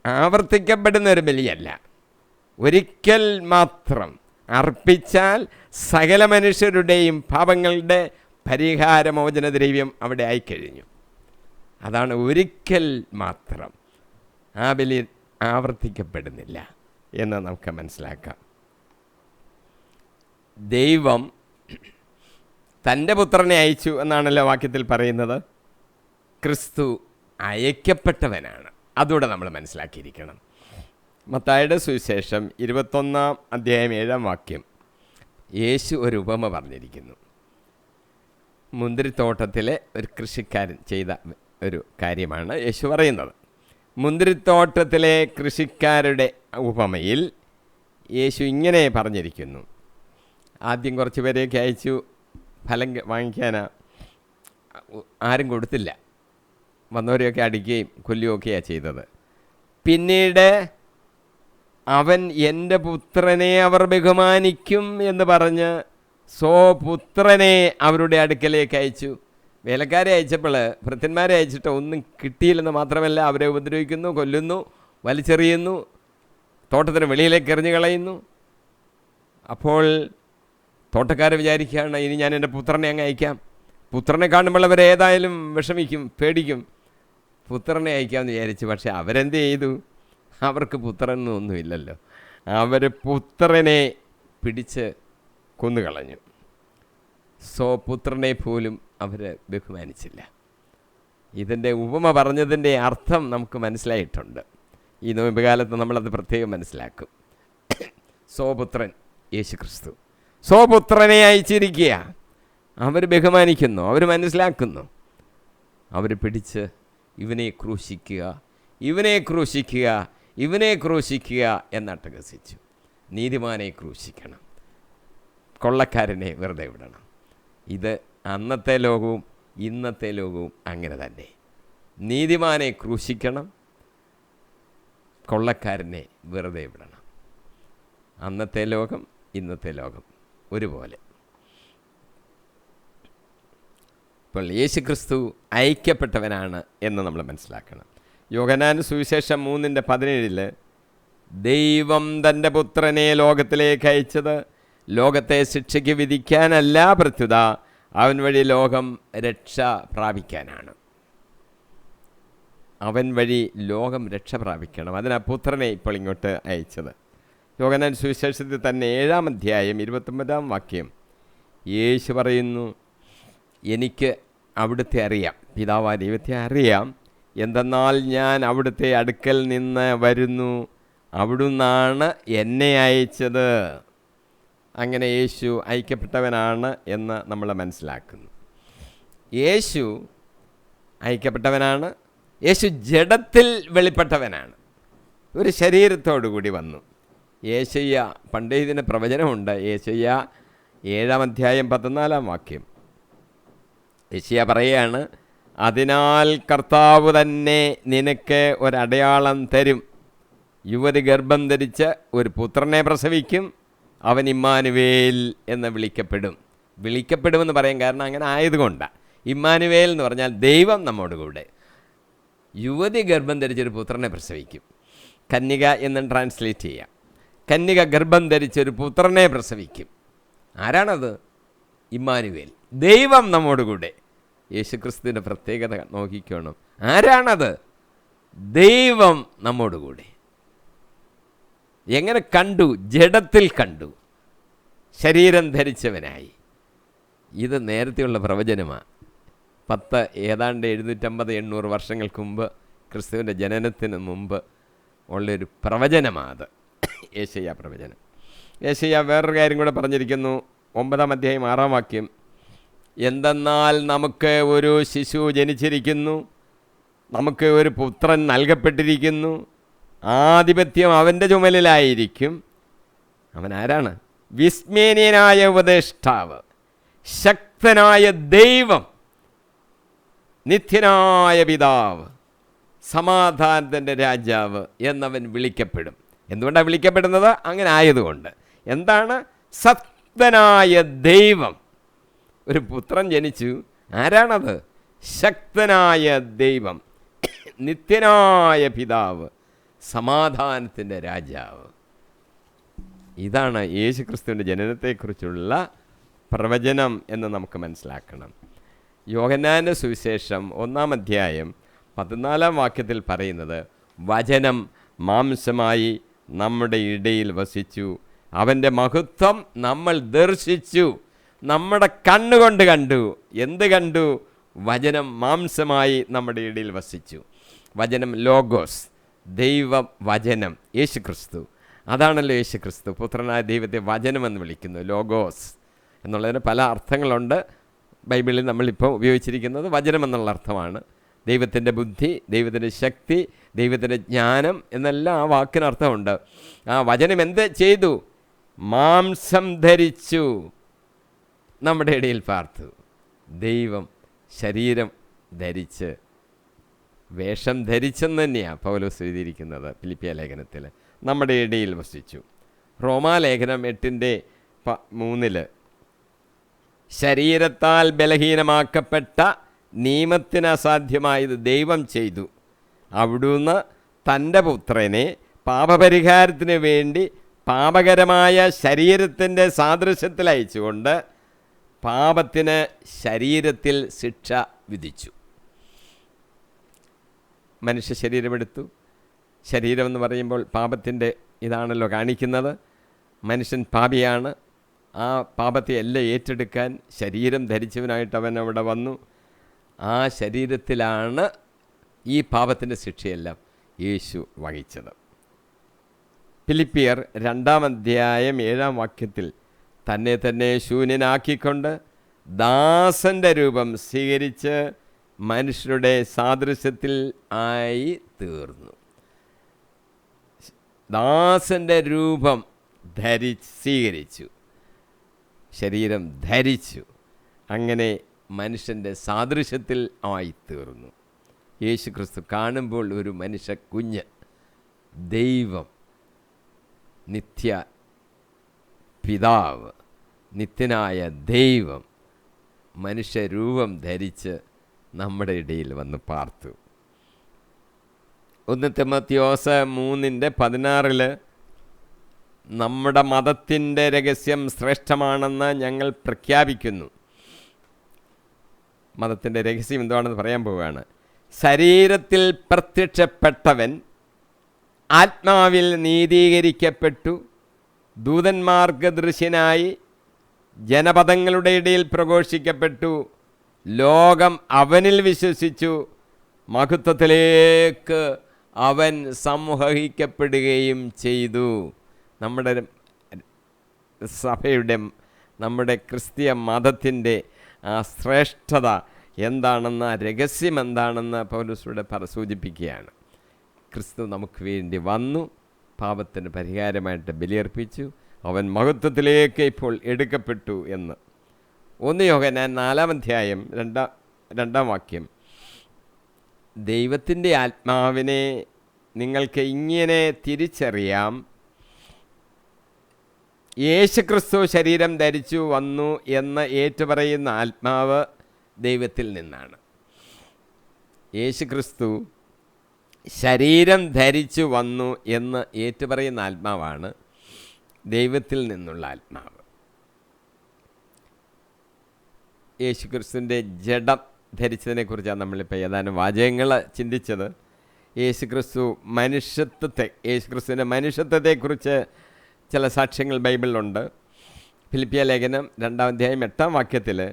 ആവർത്തിക്കപ്പെടുന്ന ഒരു ബലിയല്ല. ഒരിക്കൽ മാത്രം അർപ്പിച്ചാൽ സകല മനുഷ്യരുടെയും പാപങ്ങളുടെ പരിഹാരമോചന ദ്രവ്യം അവിടെ ആയിക്കഴിഞ്ഞു. അതാണ് ഒരിക്കൽ മാത്രം. ആ ബലി ആവർത്തിക്കപ്പെടുന്നില്ല എന്ന് നമുക്ക് മനസ്സിലാക്കാം. ദൈവം തൻ്റെ പുത്രനെ അയച്ചു എന്നാണല്ലോ വാക്യത്തിൽ പറയുന്നത്. ക്രിസ്തു അയക്കപ്പെട്ടവനാണ്. അതുകൂടെ നമ്മൾ മനസ്സിലാക്കിയിരിക്കണം. മത്തായിയുടെ സുവിശേഷം 21:7 യേശു ഒരു ഉപമ പറഞ്ഞിരിക്കുന്നു. മുന്തിരിത്തോട്ടത്തിലെ ഒരു കൃഷിക്കാരൻ ചെയ്ത ഒരു കാര്യമാണ് യേശു പറയുന്നത്. മുന്തിരിത്തോട്ടത്തിലെ കൃഷിക്കാരുടെ ഉപമയിൽ യേശു ഇങ്ങനെ പറഞ്ഞിരിക്കുന്നു. ആദ്യം കുറച്ച് പേരെയൊക്കെ അയച്ചു, ഫലം വാങ്ങിക്കാനാ, ആരും കൊടുത്തില്ല. വന്നവരെയൊക്കെ അടിക്കുകയും കൊല്ലുകയൊക്കെയാണ് ചെയ്തത്. പിന്നീട് അവൻ എൻ്റെ പുത്രനെ അവർ ബഹുമാനിക്കും എന്ന് പറഞ്ഞ് സ്വപുത്രനെ അവരുടെ അടുക്കലേക്ക് അയച്ചു. വേലക്കാരെ അയച്ചപ്പോൾ, ഭൃത്യന്മാരെ അയച്ചിട്ട് ഒന്നും കിട്ടിയില്ലെന്ന് മാത്രമല്ല, അവരെ ഉപദ്രവിക്കുന്നു, കൊല്ലുന്നു, വലിച്ചെറിയുന്നു, തോട്ടത്തിന് വെളിയിലേക്ക് എറിഞ്ഞു കളയുന്നു. അപ്പോൾ തോട്ടക്കാർ വിചാരിക്കുകയാണ്, ഇനി ഞാൻ എൻ്റെ പുത്രനെ അങ്ങ് അയക്കാം. പുത്രനെ കാണുമ്പോൾ അവർ ഏതായാലും വിഷമിക്കും, പേടിക്കും. പുത്രനെ അയക്കാമെന്ന് വിചാരിച്ചു. പക്ഷെ അവരെന്ത് ചെയ്തു? അവർക്ക് പുത്രനൊന്നുമില്ലല്ലോ. അവർ പുത്രനെ പിടിച്ച് കൊന്നുകളഞ്ഞു. സ്വപുത്രനെ പോലും അവർ ബഹുമാനിച്ചില്ല. ഇതിൻ്റെ ഉപമ പറഞ്ഞതിൻ്റെ അർത്ഥം നമുക്ക് മനസ്സിലായിട്ടുണ്ട്. ഈ നോയമ്പുകാലത്ത് നമ്മളത് പ്രത്യേകം മനസ്സിലാക്കും. സ്വപുത്രൻ യേശുക്രിസ്തു സ്വപുത്രനെ അയച്ചിരിക്കുക. അവർ ബഹുമാനിക്കുന്നു, അവർ മനസ്സിലാക്കുന്നു. അവർ പിടിച്ച് ഇവനെ ക്രൂശിക്കുക, ഇവനെ ക്രൂശിക്കുക, ഇവനെ ക്രൂശിക്കുക എന്നട്ടഹസിച്ചു. നീതിമാനെ ക്രൂശിക്കണം, കൊള്ളക്കാരനെ വെറുതെ വിടണം. ഇത് അന്നത്തെ ലോകവും ഇന്നത്തെ ലോകവും അങ്ങനെ തന്നെ. നീതിമാനെ ക്രൂശിക്കണം, കൊള്ളക്കാരനെ വെറുതെ വിടണം. അന്നത്തെ ലോകം ഇന്നത്തെ ലോകം ഒരുപോലെ. ഇപ്പോൾ യേശുക്രിസ്തു ഐക്യപ്പെട്ടവനാണ് എന്ന് നമ്മൾ മനസ്സിലാക്കണം. യോഹന്നാൻ സുവിശേഷം 3:17 ദൈവം തൻ്റെ പുത്രനെ ലോകത്തിലേക്ക് അയച്ചത് ലോകത്തെ ശിക്ഷയ്ക്ക് വിധിക്കാനല്ല, പ്രത്യുത അവൻ വഴി ലോകം രക്ഷ പ്രാപിക്കാനാണ്. അവൻ വഴി ലോകം രക്ഷ പ്രാപിക്കണം. അതിനാ പുത്രനെ ഇപ്പോൾ ഇങ്ങോട്ട് അയച്ചത്. യോഹന്നാൻ സുവിശേഷത്തിൽ തന്നെ 7-ാം അധ്യായം 29-ാം വാക്യം യേശു പറയുന്നു, എനിക്ക് അവിടുത്തെ അറിയാം, പിതാവായ ദൈവത്തെ അറിയാം, എന്തെന്നാൽ ഞാൻ അവിടുത്തെ അടുക്കൽ നിന്ന് വരുന്നു, അവിടുന്നാണ് എന്നെ അയച്ചത്. അങ്ങനെ യേശു ഐക്യപ്പെട്ടവനാണ് എന്ന് നമ്മൾ മനസ്സിലാക്കുന്നു. യേശു ഐക്യപ്പെട്ടവനാണ്. യേശു ജഡത്തിൽ വെളിപ്പെട്ടവനാണ്. ഒരു ശരീരത്തോടു കൂടി വന്നു. യേശയ്യ, പണ്ടേ ഇതിന് പ്രവചനമുണ്ട്. യേശയ്യ 7-ാം അധ്യായം 14-ാം വാക്യം യേശയ്യ പറയുകയാണ്, അതിനാൽ കർത്താവ് തന്നെ നിനക്ക് ഒരടയാളം തരും, യുവതി ഗർഭം ധരിച്ച് ഒരു പുത്രനെ പ്രസവിക്കും, അവൻ ഇമ്മാനുവേൽ എന്ന് വിളിക്കപ്പെടും. വിളിക്കപ്പെടുമെന്ന് പറയാൻ കാരണം അങ്ങനെ ആയതുകൊണ്ടാണ്. ഇമ്മാനുവേൽ എന്ന് പറഞ്ഞാൽ ദൈവം നമ്മോട് കൂടെ. യുവതി ഗർഭം ധരിച്ചൊരു പുത്രനെ പ്രസവിക്കും. കന്യക എന്ന് ട്രാൻസ്ലേറ്റ് ചെയ്യാം. കന്യക ഗർഭം ധരിച്ചൊരു പുത്രനെ പ്രസവിക്കും. ആരാണത്? ഇമ്മാനുവേൽ, ദൈവം നമ്മോട് കൂടെ. യേശുക്രിസ്തുവിൻ്റെ പ്രത്യേകത നോക്കിക്കോണം. ആരാണത്? ദൈവം നമ്മോട് കൂടെ. എങ്ങനെ കണ്ടു? ജഡത്തിൽ കണ്ടു, ശരീരം ധരിച്ചവനായി. ഇത് നേരത്തെയുള്ള പ്രവചനമാണ്. ഏതാണ്ട് 750-800 വർഷങ്ങൾക്ക് മുമ്പ്, ക്രിസ്തുവിൻ്റെ ജനനത്തിന് മുമ്പ് ഉള്ളൊരു പ്രവചനമാണ് അത്, യേശയ്യ പ്രവചനം. യേശയ്യ വേറൊരു കാര്യം കൂടെ പറഞ്ഞിരിക്കുന്നു. 9-ാം അധ്യായം 6-ാം വാക്യം, എന്തെന്നാൽ നമുക്ക് ഒരു ശിശു ജനിച്ചിരിക്കുന്നു, നമുക്ക് ഒരു പുത്രൻ നൽകപ്പെട്ടിരിക്കുന്നു, ആധിപത്യം അവൻ്റെ ചുമലിലായിരിക്കും. അവൻ ആരാണ്? വിസ്മേനീയനായ ഉപദേഷ്ടാവ്, ശക്തനായ ദൈവം, നിത്യനായ പിതാവ്, സമാധാനത്തിൻ്റെ രാജാവ് എന്നവൻ വിളിക്കപ്പെടും. എന്തുകൊണ്ടാണ് വിളിക്കപ്പെടുന്നത്? അങ്ങനെ ആയതുകൊണ്ട്. എന്താണ്? ശക്തനായ ദൈവം. ഒരു പുത്രൻ ജനിച്ചു. ആരാണത്? ശക്തനായ ദൈവം, നിത്യനായ പിതാവ്, സമാധാനത്തിൻ്റെ രാജാവ്. ഇതാണ് യേശുക്രിസ്തുവിൻ്റെ ജനനത്തെക്കുറിച്ചുള്ള പ്രവചനം എന്ന് നമുക്ക് മനസ്സിലാക്കണം. യോഹന്നാൻ്റെ സുവിശേഷം 1-ാം അധ്യായം 14-ാം വാക്യത്തിൽ പറയുന്നത്, വചനം മാംസമായി നമ്മുടെ ഇടയിൽ വസിച്ചു, അവൻ്റെ മഹത്വം നമ്മൾ ദർശിച്ചു, നമ്മുടെ കണ്ണുകൊണ്ട് കണ്ടു. എന്ത് കണ്ടു? വചനം മാംസമായി നമ്മുടെ ഇടയിൽ വസിച്ചു. വചനം ലോഗോസ്, ദൈവ വചനം, യേശുക്രിസ്തു. അതാണല്ലോ യേശുക്രിസ്തു. പുത്രനായ ദൈവത്തെ വചനമെന്ന് വിളിക്കുന്നു. ലോഗോസ് എന്നുള്ളതിന് പല അർത്ഥങ്ങളുണ്ട്. ബൈബിളിൽ നമ്മളിപ്പോൾ ഉപയോഗിച്ചിരിക്കുന്നത് വചനം എന്നുള്ള അർത്ഥമാണ്. ദൈവത്തിൻ്റെ ബുദ്ധി, ദൈവത്തിൻ്റെ ശക്തി, ദൈവത്തിൻ്റെ ജ്ഞാനം എന്നെല്ലാം ആ വാക്കിനർത്ഥമുണ്ട്. ആ വചനം എന്ത് ചെയ്തു? മാംസം ധരിച്ചു, നമ്മുടെ ഇടയിൽ പാർത്തു. ദൈവം ശരീരം ധരിച്ച്, വേഷം ധരിച്ചെന്ന് തന്നെയാണ് പൗലോസ് എഴുതിയിരിക്കുന്നത് ഫിലിപ്പിയ ലേഖനത്തിൽ, നമ്മുടെ ഇടയിൽ വസിച്ചു. റോമാലേഖനം 8:3 ശരീരത്താൽ ബലഹീനമാക്കപ്പെട്ട നിയമത്തിന് അസാധ്യമായത് ദൈവം ചെയ്തു. അവിടുന്ന് തൻ്റെ പുത്രനെ പാപപരിഹാരത്തിന് വേണ്ടി പാപകരമായ ശരീരത്തിൻ്റെ സാദൃശ്യത്തിൽ അയച്ചുകൊണ്ട് പാപത്തിന് ശരീരത്തിൽ ശിക്ഷ വിധിച്ചു. മനുഷ്യ ശരീരമെടുത്തു. ശരീരമെന്ന് പറയുമ്പോൾ പാപത്തിൻ്റെ ഇതാണല്ലോ കാണിക്കുന്നത്. മനുഷ്യൻ പാപിയാണ്. ആ പാപത്തെ എല്ലാം ഏറ്റെടുക്കാൻ ശരീരം ധരിച്ചവനായിട്ട് അവൻ അവിടെ വന്നു. ആ ശരീരത്തിലാണ് ഈ പാപത്തിൻ്റെ ശിക്ഷയെല്ലാം യേശു വഹിച്ചത്. ഫിലിപ്പിയർ 2:7 തന്നെ തന്നെ ശൂന്യനാക്കിക്കൊണ്ട് ദാസൻ്റെ രൂപം സ്വീകരിച്ച് മനുഷ്യരുടെ സാദൃശ്യത്തിൽ ആയി തീർന്നു. ദാസൻ്റെ രൂപം സ്വീകരിച്ചു, ശരീരം ധരിച്ചു, അങ്ങനെ മനുഷ്യൻ്റെ സാദൃശ്യത്തിൽ ആയിത്തീർന്നു. യേശു ക്രിസ്തു കാണുമ്പോൾ ഒരു മനുഷ്യ കുഞ്ഞ്, ദൈവം, നിത്യ പിതാവ്, നിത്യനായ ദൈവം മനുഷ്യരൂപം ധരിച്ച് നമ്മുടെ ഇടയിൽ വന്ന് പാർത്തു. 1 തിമോത്തിയോസ് 3:16 നമ്മുടെ മതത്തിൻ്റെ രഹസ്യം ശ്രേഷ്ഠമാണെന്ന് ഞങ്ങൾ പ്രഖ്യാപിക്കുന്നു. മതത്തിൻ്റെ രഹസ്യം എന്താണെന്ന് പറയാൻ പോവുകയാണ്. ശരീരത്തിൽ പ്രത്യക്ഷപ്പെട്ടവൻ ആത്മാവിൽ നീതീകരിക്കപ്പെട്ടു, ദൂതന്മാർക്ക് ദൃശ്യനായി, ജനപദങ്ങളുടെ ഇടയിൽ പ്രഘോഷിക്കപ്പെട്ടു, ലോകം അവനിൽ വിശ്വസിച്ചു, മഹത്വത്തിലേക്ക് അവൻ സംവഹിക്കപ്പെടുകയും ചെയ്തു. നമ്മുടെ സഭയുടെ, നമ്മുടെ ക്രിസ്തീയ മതത്തിൻ്റെ ആ ശ്രേഷ്ഠത എന്താണെന്ന്, രഹസ്യം എന്താണെന്ന് പൗലോസിലൂടെ സൂചിപ്പിക്കുകയാണ്. ക്രിസ്തു നമുക്ക് വേണ്ടി വന്നു, പാപത്തിന് പരിഹാരമായിട്ട് ബലിയർപ്പിച്ചു, അവൻ മഹത്വത്തിലേക്ക് ഇപ്പോൾ എടുക്കപ്പെട്ടു എന്ന്. 1 യോഹന്നാൻ 4:2 ദൈവത്തിൻ്റെ ആത്മാവിനെ നിങ്ങൾക്ക് ഇങ്ങനെ തിരിച്ചറിയാം: യേശുക്രിസ്തു ശരീരം ധരിച്ചു വന്നു എന്ന് ഏറ്റുപറയുന്ന ആത്മാവ് ദൈവത്തിൽ നിന്നാണ്. യേശുക്രിസ്തു ശരീരം ധരിച്ചു വന്നു എന്ന് ഏറ്റുപറയുന്ന ആത്മാവാണ് ദൈവത്തിൽ നിന്നുള്ള ആത്മാവ്. യേശുക്രിസ്തുവിൻ്റെ ജഡം ധരിച്ചതിനെക്കുറിച്ചാണ് നമ്മളിപ്പോൾ ഏതാനും വാചകങ്ങൾ ചിന്തിച്ചത്. യേശുക്രിസ്തുവിൻ്റെ മനുഷ്യത്വത്തെക്കുറിച്ച് ചില സാക്ഷ്യങ്ങൾ ബൈബിളിലുണ്ട്. ഫിലിപ്പിയ ലേഖനം 2:8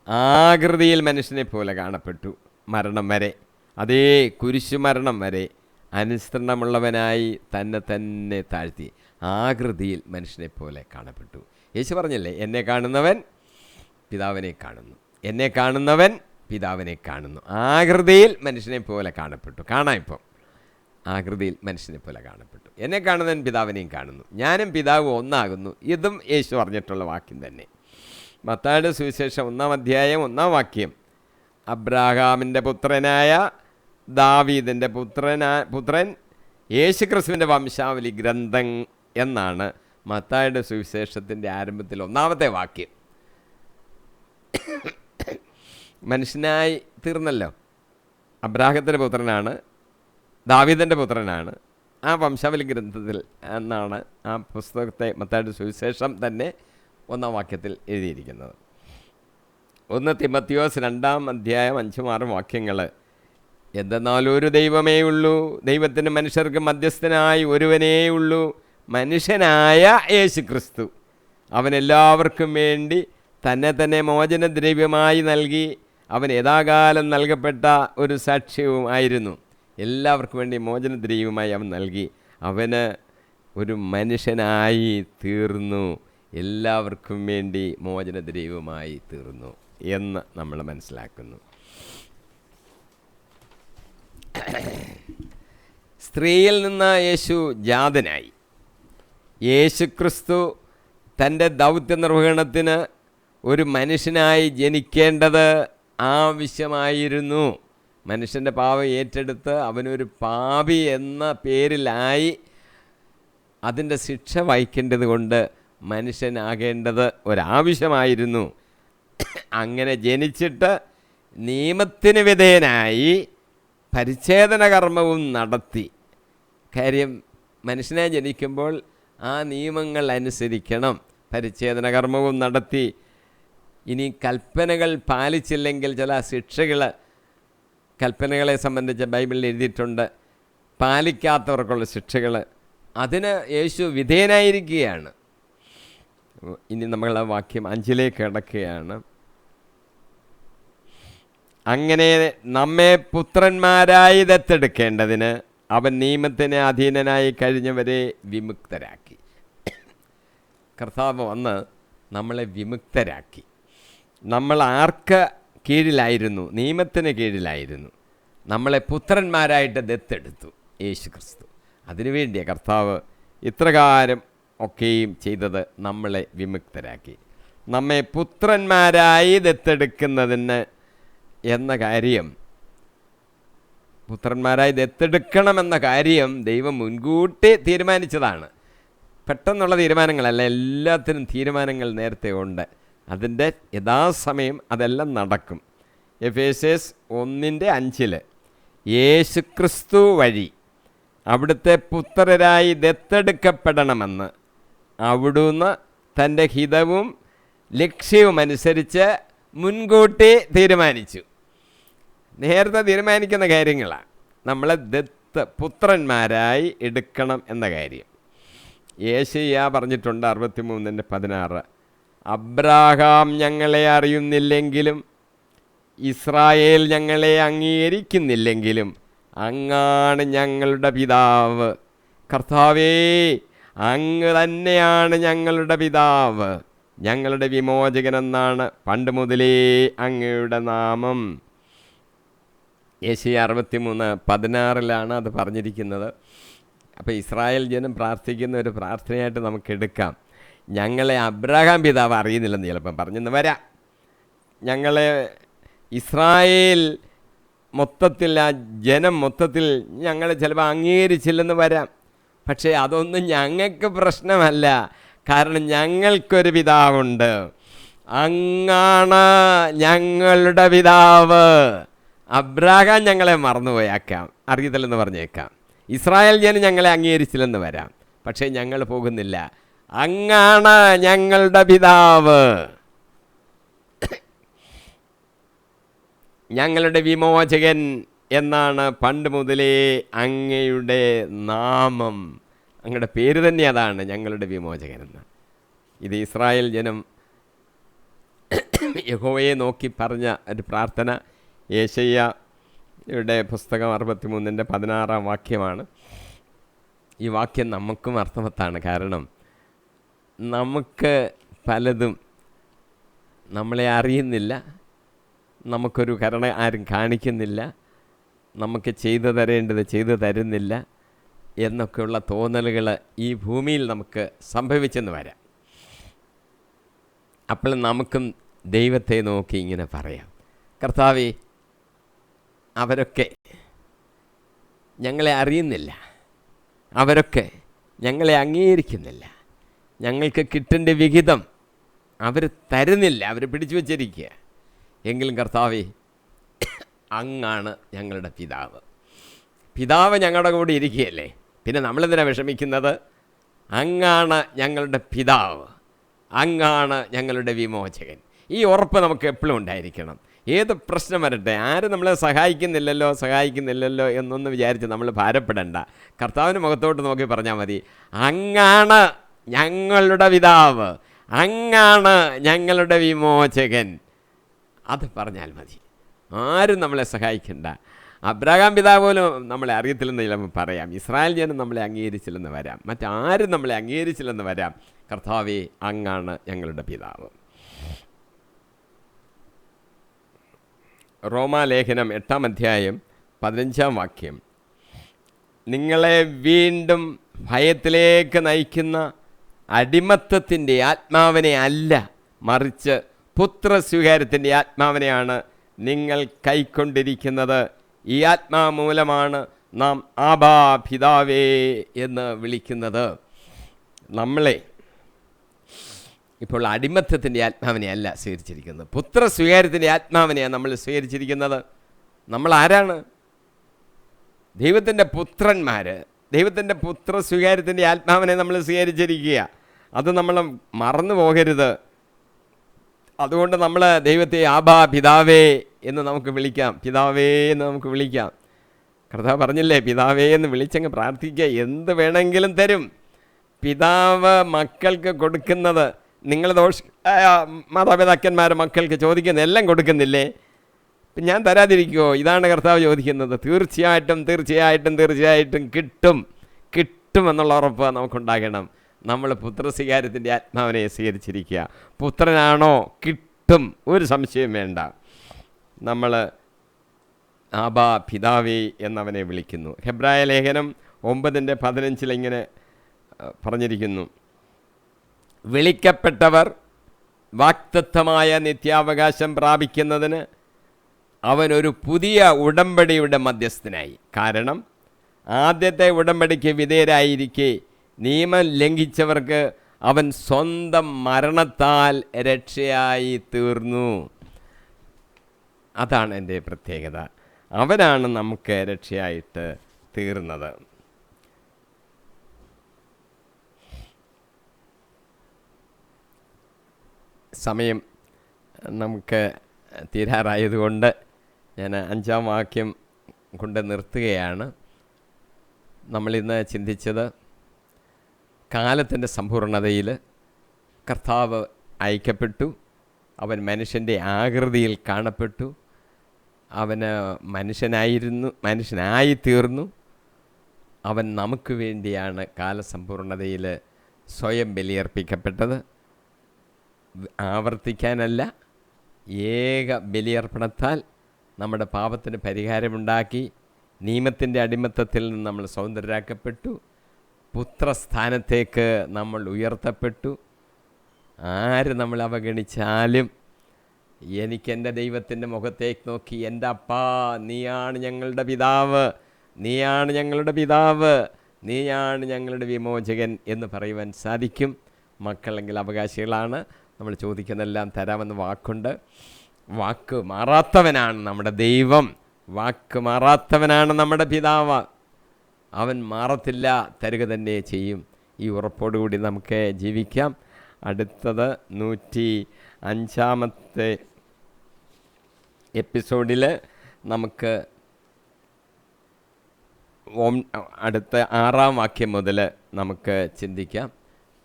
ആകൃതിയിൽ മനുഷ്യനെ പോലെ കാണപ്പെട്ടു, മരണം വരെ, അതേ കുരിശുമരണം വരെ അനുസരണമുള്ളവനായി തന്നെ താഴ്ത്തി. ആകൃതിയിൽ മനുഷ്യനെ പോലെ കാണപ്പെട്ടു. യേശു പറഞ്ഞില്ലേ, എന്നെ കാണുന്നവൻ പിതാവിനെ കാണുന്നു, എന്നെ കാണുന്നവൻ പിതാവിനെ കാണുന്നു. ആകൃതിയിൽ മനുഷ്യനെ പോലെ കാണപ്പെട്ടു. ഇപ്പം ആകൃതിയിൽ മനുഷ്യനെ പോലെ കാണപ്പെട്ടു. എന്നെ കാണുന്നവൻ പിതാവിനെയും കാണുന്നു, ഞാനും പിതാവും ഒന്നാകുന്നു. ഇതും യേശു പറഞ്ഞിട്ടുള്ള വാക്യം തന്നെ. മത്തായിയുടെ സുവിശേഷം 1:1 അബ്രാഹാമിൻ്റെ പുത്രനായ ദാവീദിൻ്റെ പുത്രൻ യേശുക്രിസ്തുവിൻ്റെ വംശാവലി ഗ്രന്ഥം എന്നാണ് മത്തായിയുടെ സുവിശേഷത്തിൻ്റെ ആരംഭത്തിൽ 1-ാമത്തെ വാക്യം. മനുഷ്യനായി തീർന്നല്ലോ, അബ്രാഹത്തിൻ്റെ പുത്രനാണ്, ദാവീദിൻ്റെ പുത്രനാണ്. ആ വംശാവലി ഗ്രന്ഥത്തിൽ എന്നാണ് ആ പുസ്തകത്തെ മത്തായിയുടെ സുവിശേഷം തന്നെ 1-ാം വാക്യത്തിൽ എഴുതിയിരിക്കുന്നത്. 1 തിമോത്തിയോസ് 2:5-6 എന്തെന്നാൽ ഒരു ദൈവമേ ഉള്ളൂ, ദൈവത്തിന് മനുഷ്യർക്ക് മധ്യസ്ഥനായി ഒരുവനേ ഉള്ളൂ, മനുഷ്യനായ യേശു ക്രിസ്തു. അവൻ എല്ലാവർക്കും വേണ്ടി തന്നെ മോചനദ്രവ്യമായി നൽകി. അവൻ യഥാകാലം നൽകപ്പെട്ട ഒരു സാക്ഷ്യവും ആയിരുന്നു. എല്ലാവർക്കും വേണ്ടി മോചനദ്രവ്യമായി അവൻ നൽകി. അവന് ഒരു മനുഷ്യനായി തീർന്നു, എല്ലാവർക്കും വേണ്ടി മോചനദ്രവ്യമായി തീർന്നു എന്ന് നമ്മൾ മനസ്സിലാക്കുന്നു. സ്ത്രീയിൽ നിന്ന് യേശു ജാതനായി. യേശുക്രിസ്തു തൻ്റെ ദൗത്യ നിർവഹണത്തിന് ഒരു മനുഷ്യനായി ജനിക്കേണ്ടത് ആവശ്യമായിരുന്നു. മനുഷ്യൻ്റെ പാപം ഏറ്റെടുത്ത് അവനൊരു പാപി എന്ന പേരിലായി അതിൻ്റെ ശിക്ഷ വഹിക്കേണ്ടത് കൊണ്ട് മനുഷ്യനാകേണ്ടത് ഒരാവശ്യമായിരുന്നു. അങ്ങനെ ജനിച്ചിട്ട് നിയമത്തിന് വിധേയനായി പരിച്ഛേദന കർമ്മവും നടത്തി. കാര്യം മനുഷ്യനായി ജനിക്കുമ്പോൾ ആ നിയമങ്ങൾ അനുസരിക്കണം. പരിച്ഛേദന കർമ്മവും നടത്തി. ഇനി കൽപ്പനകൾ പാലിച്ചില്ലെങ്കിൽ ചില ശിക്ഷകൾ കൽപ്പനകളെ സംബന്ധിച്ച് ബൈബിളിൽ എഴുതിയിട്ടുണ്ട്. പാലിക്കാത്തവർക്കുള്ള ശിക്ഷകൾ, അതിന് യേശു വിധേയനായിരിക്കുകയാണ്. ഇനി നമ്മൾ ആ വാക്യം 5 കിടക്കുകയാണ്. അങ്ങനെ നമ്മെ പുത്രന്മാരായി ദത്തെടുക്കേണ്ടതിന് അവൻ നിയമത്തിന് അധീനനായി കഴിഞ്ഞവരെ വിമുക്തരാക്കി. കർത്താവ് വന്ന് നമ്മളെ വിമുക്തരാക്കി. നമ്മൾ ആർക്ക് കീഴിലായിരുന്നു? നിയമത്തിന് കീഴിലായിരുന്നു. നമ്മളെ പുത്രന്മാരായിട്ട് ദത്തെടുത്തു യേശു ക്രിസ്തു. അതിനുവേണ്ടിയ കർത്താവ് ഇത്രകാലം ഒക്കെയും ചെയ്തത് നമ്മളെ വിമുക്തരാക്കി. നമ്മെ പുത്രന്മാരായി ദത്തെടുക്കുന്നതിന് എന്ന കാര്യം, പുത്രന്മാരായി ദത്തെടുക്കണമെന്ന കാര്യം ദൈവം മുൻകൂട്ടി തീരുമാനിച്ചതാണ്. പെട്ടെന്നുള്ള തീരുമാനങ്ങളല്ല, എല്ലാത്തിനും തീരുമാനങ്ങൾ നേരത്തെ ഉണ്ട്. അതിൻ്റെ യഥാസമയം അതെല്ലാം നടക്കും. എഫേസ്യസ് 1:5 യേശുക്രിസ്തു വഴി അവിടുത്തെ പുത്രരായി ദത്തെടുക്കപ്പെടണമെന്ന് അവിടുന്ന് തൻ്റെ ഹിതവും ലക്ഷ്യവും അനുസരിച്ച് മുൻകൂട്ടി തീരുമാനിച്ചു. നേരത്തെ തീരുമാനിക്കുന്ന കാര്യങ്ങളാണ് നമ്മളെ പുത്രന്മാരായി എടുക്കണം എന്ന കാര്യം. യേശയ്യ പറഞ്ഞിട്ടുണ്ട് 63:16 അബ്രാഹാം ഞങ്ങളെ അറിയുന്നില്ലെങ്കിലും ഇസ്രായേൽ ഞങ്ങളെ അംഗീകരിക്കുന്നില്ലെങ്കിലും അങ്ങാണ് ഞങ്ങളുടെ പിതാവ്. കർത്താവേ, അങ്ങ് തന്നെയാണ് ഞങ്ങളുടെ പിതാവ്, ഞങ്ങളുടെ വിമോചകനെന്നാണ് പണ്ട് മുതലേ അങ്ങയുടെ നാമം. യേശയ്യ 63:16 അത് പറഞ്ഞിരിക്കുന്നത്. അപ്പോൾ ഇസ്രായേൽ ജനം പ്രാർത്ഥിക്കുന്ന ഒരു പ്രാർത്ഥനയായിട്ട് നമുക്കെടുക്കാം. ഞങ്ങളെ അബ്രഹാം പിതാവ് അറിയുന്നില്ലെന്ന് ചിലപ്പം പറഞ്ഞെന്ന് വരാം. ഞങ്ങളെ ഇസ്രായേൽ മൊത്തത്തിൽ, ആ ജനം മൊത്തത്തിൽ ഞങ്ങൾ ചിലപ്പോൾ അംഗീകരിച്ചില്ലെന്ന് വരാം. പക്ഷേ അതൊന്നും ഞങ്ങൾക്ക് പ്രശ്നമല്ല. കാരണം ഞങ്ങൾക്കൊരു പിതാവുണ്ട്. അങ്ങാണ് ഞങ്ങളുടെ പിതാവ്. അബ്രഹാം ഞങ്ങളെ മറന്നുപോയേക്കാം, അറിയത്തില്ലെന്ന് പറഞ്ഞേക്കാം. ഇസ്രായേൽ ജനം ഞങ്ങളെ അംഗീകരിച്ചില്ലെന്ന് വരാം. പക്ഷേ ഞങ്ങൾ പോകുന്നില്ല. അങ്ങാണ് ഞങ്ങളുടെ പിതാവ്, ഞങ്ങളുടെ വിമോചകൻ എന്നാണ് പണ്ട് മുതലേ അങ്ങയുടെ നാമം. അങ്ങയുടെ പേര് തന്നെ അതാണ്, ഞങ്ങളുടെ വിമോചകൻ എന്ന്. ഇത് ഇസ്രായേൽ ജനം യഹോവയെ നോക്കി പറഞ്ഞ ഒരു പ്രാർത്ഥന. യേശയ്യയുടെ പുസ്തകം 63:16 വാക്യമാണ്. ഈ വാക്യം നമുക്കും അർത്ഥവത്താണ്. കാരണം നമുക്ക് പലതും നമ്മളെ അറിയുന്നില്ല, നമുക്കൊരു കരുണ ആരും കാണിക്കുന്നില്ല, നമുക്ക് ചെയ്തു തരേണ്ടത് ചെയ്തു തരുന്നില്ല എന്നൊക്കെയുള്ള തോന്നലുകൾ ഈ ഭൂമിയിൽ നമുക്ക് സംഭവിച്ചെന്ന് വരാം. അപ്പോൾ നമുക്കും ദൈവത്തെ നോക്കി ഇങ്ങനെ പറയാം, കർത്താവേ, അവരൊക്കെ ഞങ്ങളെ അറിയുന്നില്ല, അവരൊക്കെ ഞങ്ങളെ അംഗീകരിക്കുന്നില്ല, ഞങ്ങൾക്ക് കിട്ടേണ്ട വിഹിതം അവർ തരുന്നില്ല, അവർ പിടിച്ചു വച്ചിരിക്കുക. എങ്കിലും കർത്താവേ, അങ്ങാണ് ഞങ്ങളുടെ പിതാവ്. പിതാവ് ഞങ്ങളുടെ കൂടെ ഇരിക്കുകയല്ലേ, പിന്നെ നമ്മളെന്തിനാണ് വിഷമിക്കുന്നത്? അങ്ങാണ് ഞങ്ങളുടെ പിതാവ്, അങ്ങാണ് ഞങ്ങളുടെ വിമോചകൻ. ഈ ഉറപ്പ് നമുക്ക് എപ്പോഴും ഉണ്ടായിരിക്കണം. ഏത് പ്രശ്നം വരട്ടെ, ആരും നമ്മളെ സഹായിക്കുന്നില്ലല്ലോ എന്നൊന്ന് വിചാരിച്ച് നമ്മൾ ഭാരപ്പെടണ്ട. കർത്താവിൻ്റെ മുഖത്തോട്ട് നോക്കി പറഞ്ഞാൽ മതി, അങ്ങാണ് ഞങ്ങളുടെ പിതാവ്, അങ്ങാണ് ഞങ്ങളുടെ വിമോചകൻ. അത് പറഞ്ഞാൽ മതി. ആരും നമ്മളെ സഹായിക്കണ്ട. അബ്രഹാം പിതാവ് പോലും നമ്മളെ അറിയത്തില്ലെന്ന് ചിലപ്പോൾ പറയാം, ഇസ്രായേൽ ജനം നമ്മളെ അംഗീകരിച്ചില്ലെന്ന് വരാം, മറ്റാരും നമ്മളെ അംഗീകരിച്ചില്ലെന്ന് വരാം. കർത്താവേ, അങ്ങാണ് ഞങ്ങളുടെ പിതാവ്. റോമാലേഖനം 8:15 വാക്യം, നിങ്ങളെ വീണ്ടും ഭയത്തിലേക്ക് നയിക്കുന്ന അടിമത്തത്തിൻ്റെ ആത്മാവിനെ അല്ല, മറിച്ച് പുത്രസ്വീകാര്യത്തിൻ്റെ ആത്മാവിനെയാണ് നിങ്ങൾ കൈക്കൊണ്ടിരിക്കുന്നത്. ഈ ആത്മാവ് മൂലമാണ് നാം ആബാ പിതാവേ എന്ന് വിളിക്കുന്നത്. നമ്മളെ ഇപ്പോൾ അടിമത്തത്തിൻ്റെ ആത്മാവിനെ അല്ല സ്വീകരിച്ചിരിക്കുന്നത്, പുത്രസ്വീകാര്യത്തിൻ്റെ ആത്മാവിനെയാണ് നമ്മൾ സ്വീകരിച്ചിരിക്കുന്നത്. നമ്മൾ ആരാണ്? ദൈവത്തിൻ്റെ പുത്രന്മാർ. ദൈവത്തിൻ്റെ പുത്രസ്വീകാര്യത്തിൻ്റെ ആത്മാവിനെ നമ്മൾ സ്വീകരിച്ചിരിക്കുക. അത് നമ്മൾ മറന്നു പോകരുത്. അതുകൊണ്ട് നമ്മൾ ദൈവത്തെ ആബാ പിതാവേ എന്ന് നമുക്ക് വിളിക്കാം, പിതാവേ എന്ന് നമുക്ക് വിളിക്കാം. കർത്താവ് പറഞ്ഞില്ലേ, പിതാവേ എന്ന് വിളിച്ചങ്ങ് പ്രാർത്ഥിക്കുക, എന്ത് വേണമെങ്കിലും തരും. പിതാവ് മക്കൾക്ക് കൊടുക്കുന്നത്, നിങ്ങൾ മാതാപിതാക്കന്മാർ മക്കൾക്ക് ചോദിക്കുന്ന എല്ലാം കൊടുക്കുന്നില്ലേ? ഞാൻ തരാതിരിക്കുമോ? ഇതാണ് കർത്താവ് ചോദിക്കുന്നത്. തീർച്ചയായിട്ടും തീർച്ചയായിട്ടും തീർച്ചയായിട്ടും കിട്ടുമെന്നുള്ള ഉറപ്പ് നമുക്കുണ്ടാകണം. നമ്മൾ പുത്രസ്വീകാര്യത്തിൻ്റെ ആത്മാവിനെ സ്വീകരിച്ചിരിക്കുക. പുത്രനാണോ? കിട്ടും, ഒരു സംശയം വേണ്ട. നമ്മൾ ആബാ പിതാവേ എന്നവനെ വിളിക്കുന്നു. ഹെബ്രായ ലേഖനം 9:15 ഇങ്ങനെ പറഞ്ഞിരിക്കുന്നു, വിളിക്കപ്പെട്ടവർ വാഗ്ദത്തമായ നിത്യാവകാശം പ്രാപിക്കുന്നതിന് അവനൊരു പുതിയ ഉടമ്പടിയുടെ മധ്യസ്ഥനായി. കാരണം ആദ്യത്തെ ഉടമ്പടിക്ക് വിധേയരായിരിക്കെ നിയമം ലംഘിച്ചവർക്ക് അവൻ സ്വന്തം മരണത്താൽ രക്ഷയായി തീർന്നു. അതാണ് എൻ്റെ പ്രത്യേകത. അവനാണ് നമുക്ക് രക്ഷയായിട്ട് തീർന്നത്. സമയം നമുക്ക് തീരാറായതുകൊണ്ട് ഞാൻ 5-ാം വാക്യം കൊണ്ട് നിർത്തുകയാണ്. നമ്മളിന്ന് ചിന്തിച്ചത്, കാലത്തിൻ്റെ സമ്പൂർണതയിൽ കർത്താവ് അയക്കപ്പെട്ടു, അവൻ മനുഷ്യൻ്റെ ആകൃതിയിൽ കാണപ്പെട്ടു, അവന് മനുഷ്യനായിത്തീർന്നു. അവൻ നമുക്ക് വേണ്ടിയാണ് കാലസമ്പൂർണതയിൽ സ്വയം ബലിയർപ്പിക്കപ്പെട്ടത്. ആവർത്തിക്കാനല്ല, ഏക ബലിയർപ്പണത്താൽ നമ്മുടെ പാപത്തിന് പരിഹാരമുണ്ടാക്കി നിയമത്തിൻ്റെ അടിമത്തത്തിൽ നിന്ന് നമ്മൾ സ്വതന്ത്രരാക്കപ്പെട്ടു. പുത്രസ്ഥാനത്തേക്ക് നമ്മൾ ഉയർത്തപ്പെട്ടു. ആര് നമ്മൾ അവഗണിച്ചാലും എനിക്കെൻ്റെ ദൈവത്തിൻ്റെ മുഖത്തേക്ക് നോക്കി, എൻ്റെ അപ്പാ നീയാണ് ഞങ്ങളുടെ പിതാവ്, നീയാണ് ഞങ്ങളുടെ പിതാവ്, നീയാണ് ഞങ്ങളുടെ വിമോചകൻ എന്ന് പറയുവാൻ സാധിക്കും. മക്കളെങ്കിൽ അവകാശികളാണ്. നമ്മൾ ചോദിക്കുന്നതെല്ലാം തരാമെന്ന് വാക്കുണ്ട്. വാക്ക് മാറാത്തവനാണ് നമ്മുടെ ദൈവം, വാക്ക് മാറാത്തവനാണ് നമ്മുടെ പിതാവ്. അവൻ മാറത്തില്ല, തരുക തന്നെ ചെയ്യും. ഈ ഉറപ്പോടുകൂടി നമുക്ക് ജീവിക്കാം. അടുത്തത് 105-ാമത്തെ എപ്പിസോഡിൽ നമുക്ക് അടുത്ത 6-ാം വാക്യം മുതൽ നമുക്ക് ചിന്തിക്കാം.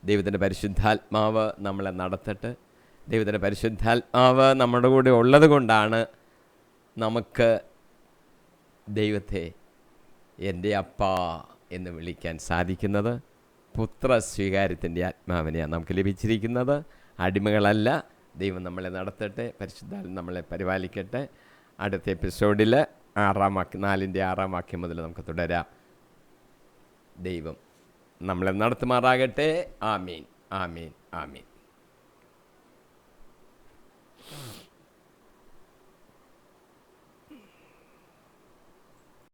ദൈവത്തിൻ്റെ പരിശുദ്ധാത്മാവ് നമ്മളെ നടത്തട്ടെ. ദൈവത്തിൻ്റെ പരിശുദ്ധാത്മാവ് നമ്മുടെ കൂടെ ഉള്ളത് കൊണ്ടാണ് നമുക്ക് ദൈവത്തെ എൻ്റെ അപ്പാ എന്ന് വിളിക്കാൻ സാധിക്കുന്നത്. പുത്രസ്വീകാര്യത്തിൻ്റെ ആത്മാവിനെയാണ് നമുക്ക് ലഭിച്ചിരിക്കുന്നത്. അടിമകളല്ല. ദൈവം നമ്മളെ നടത്തട്ടെ, പരിശുദ്ധാത്മാവ് നമ്മളെ പരിപാലിക്കട്ടെ. അടുത്ത എപ്പിസോഡിൽ 4-ാം വാക്യം മുതൽ നമുക്ക് തുടരാം. ദൈവം നമ്മളെ നടത്തുമാറാകട്ടെ. ആമീൻ, ആമീൻ, ആമീൻ.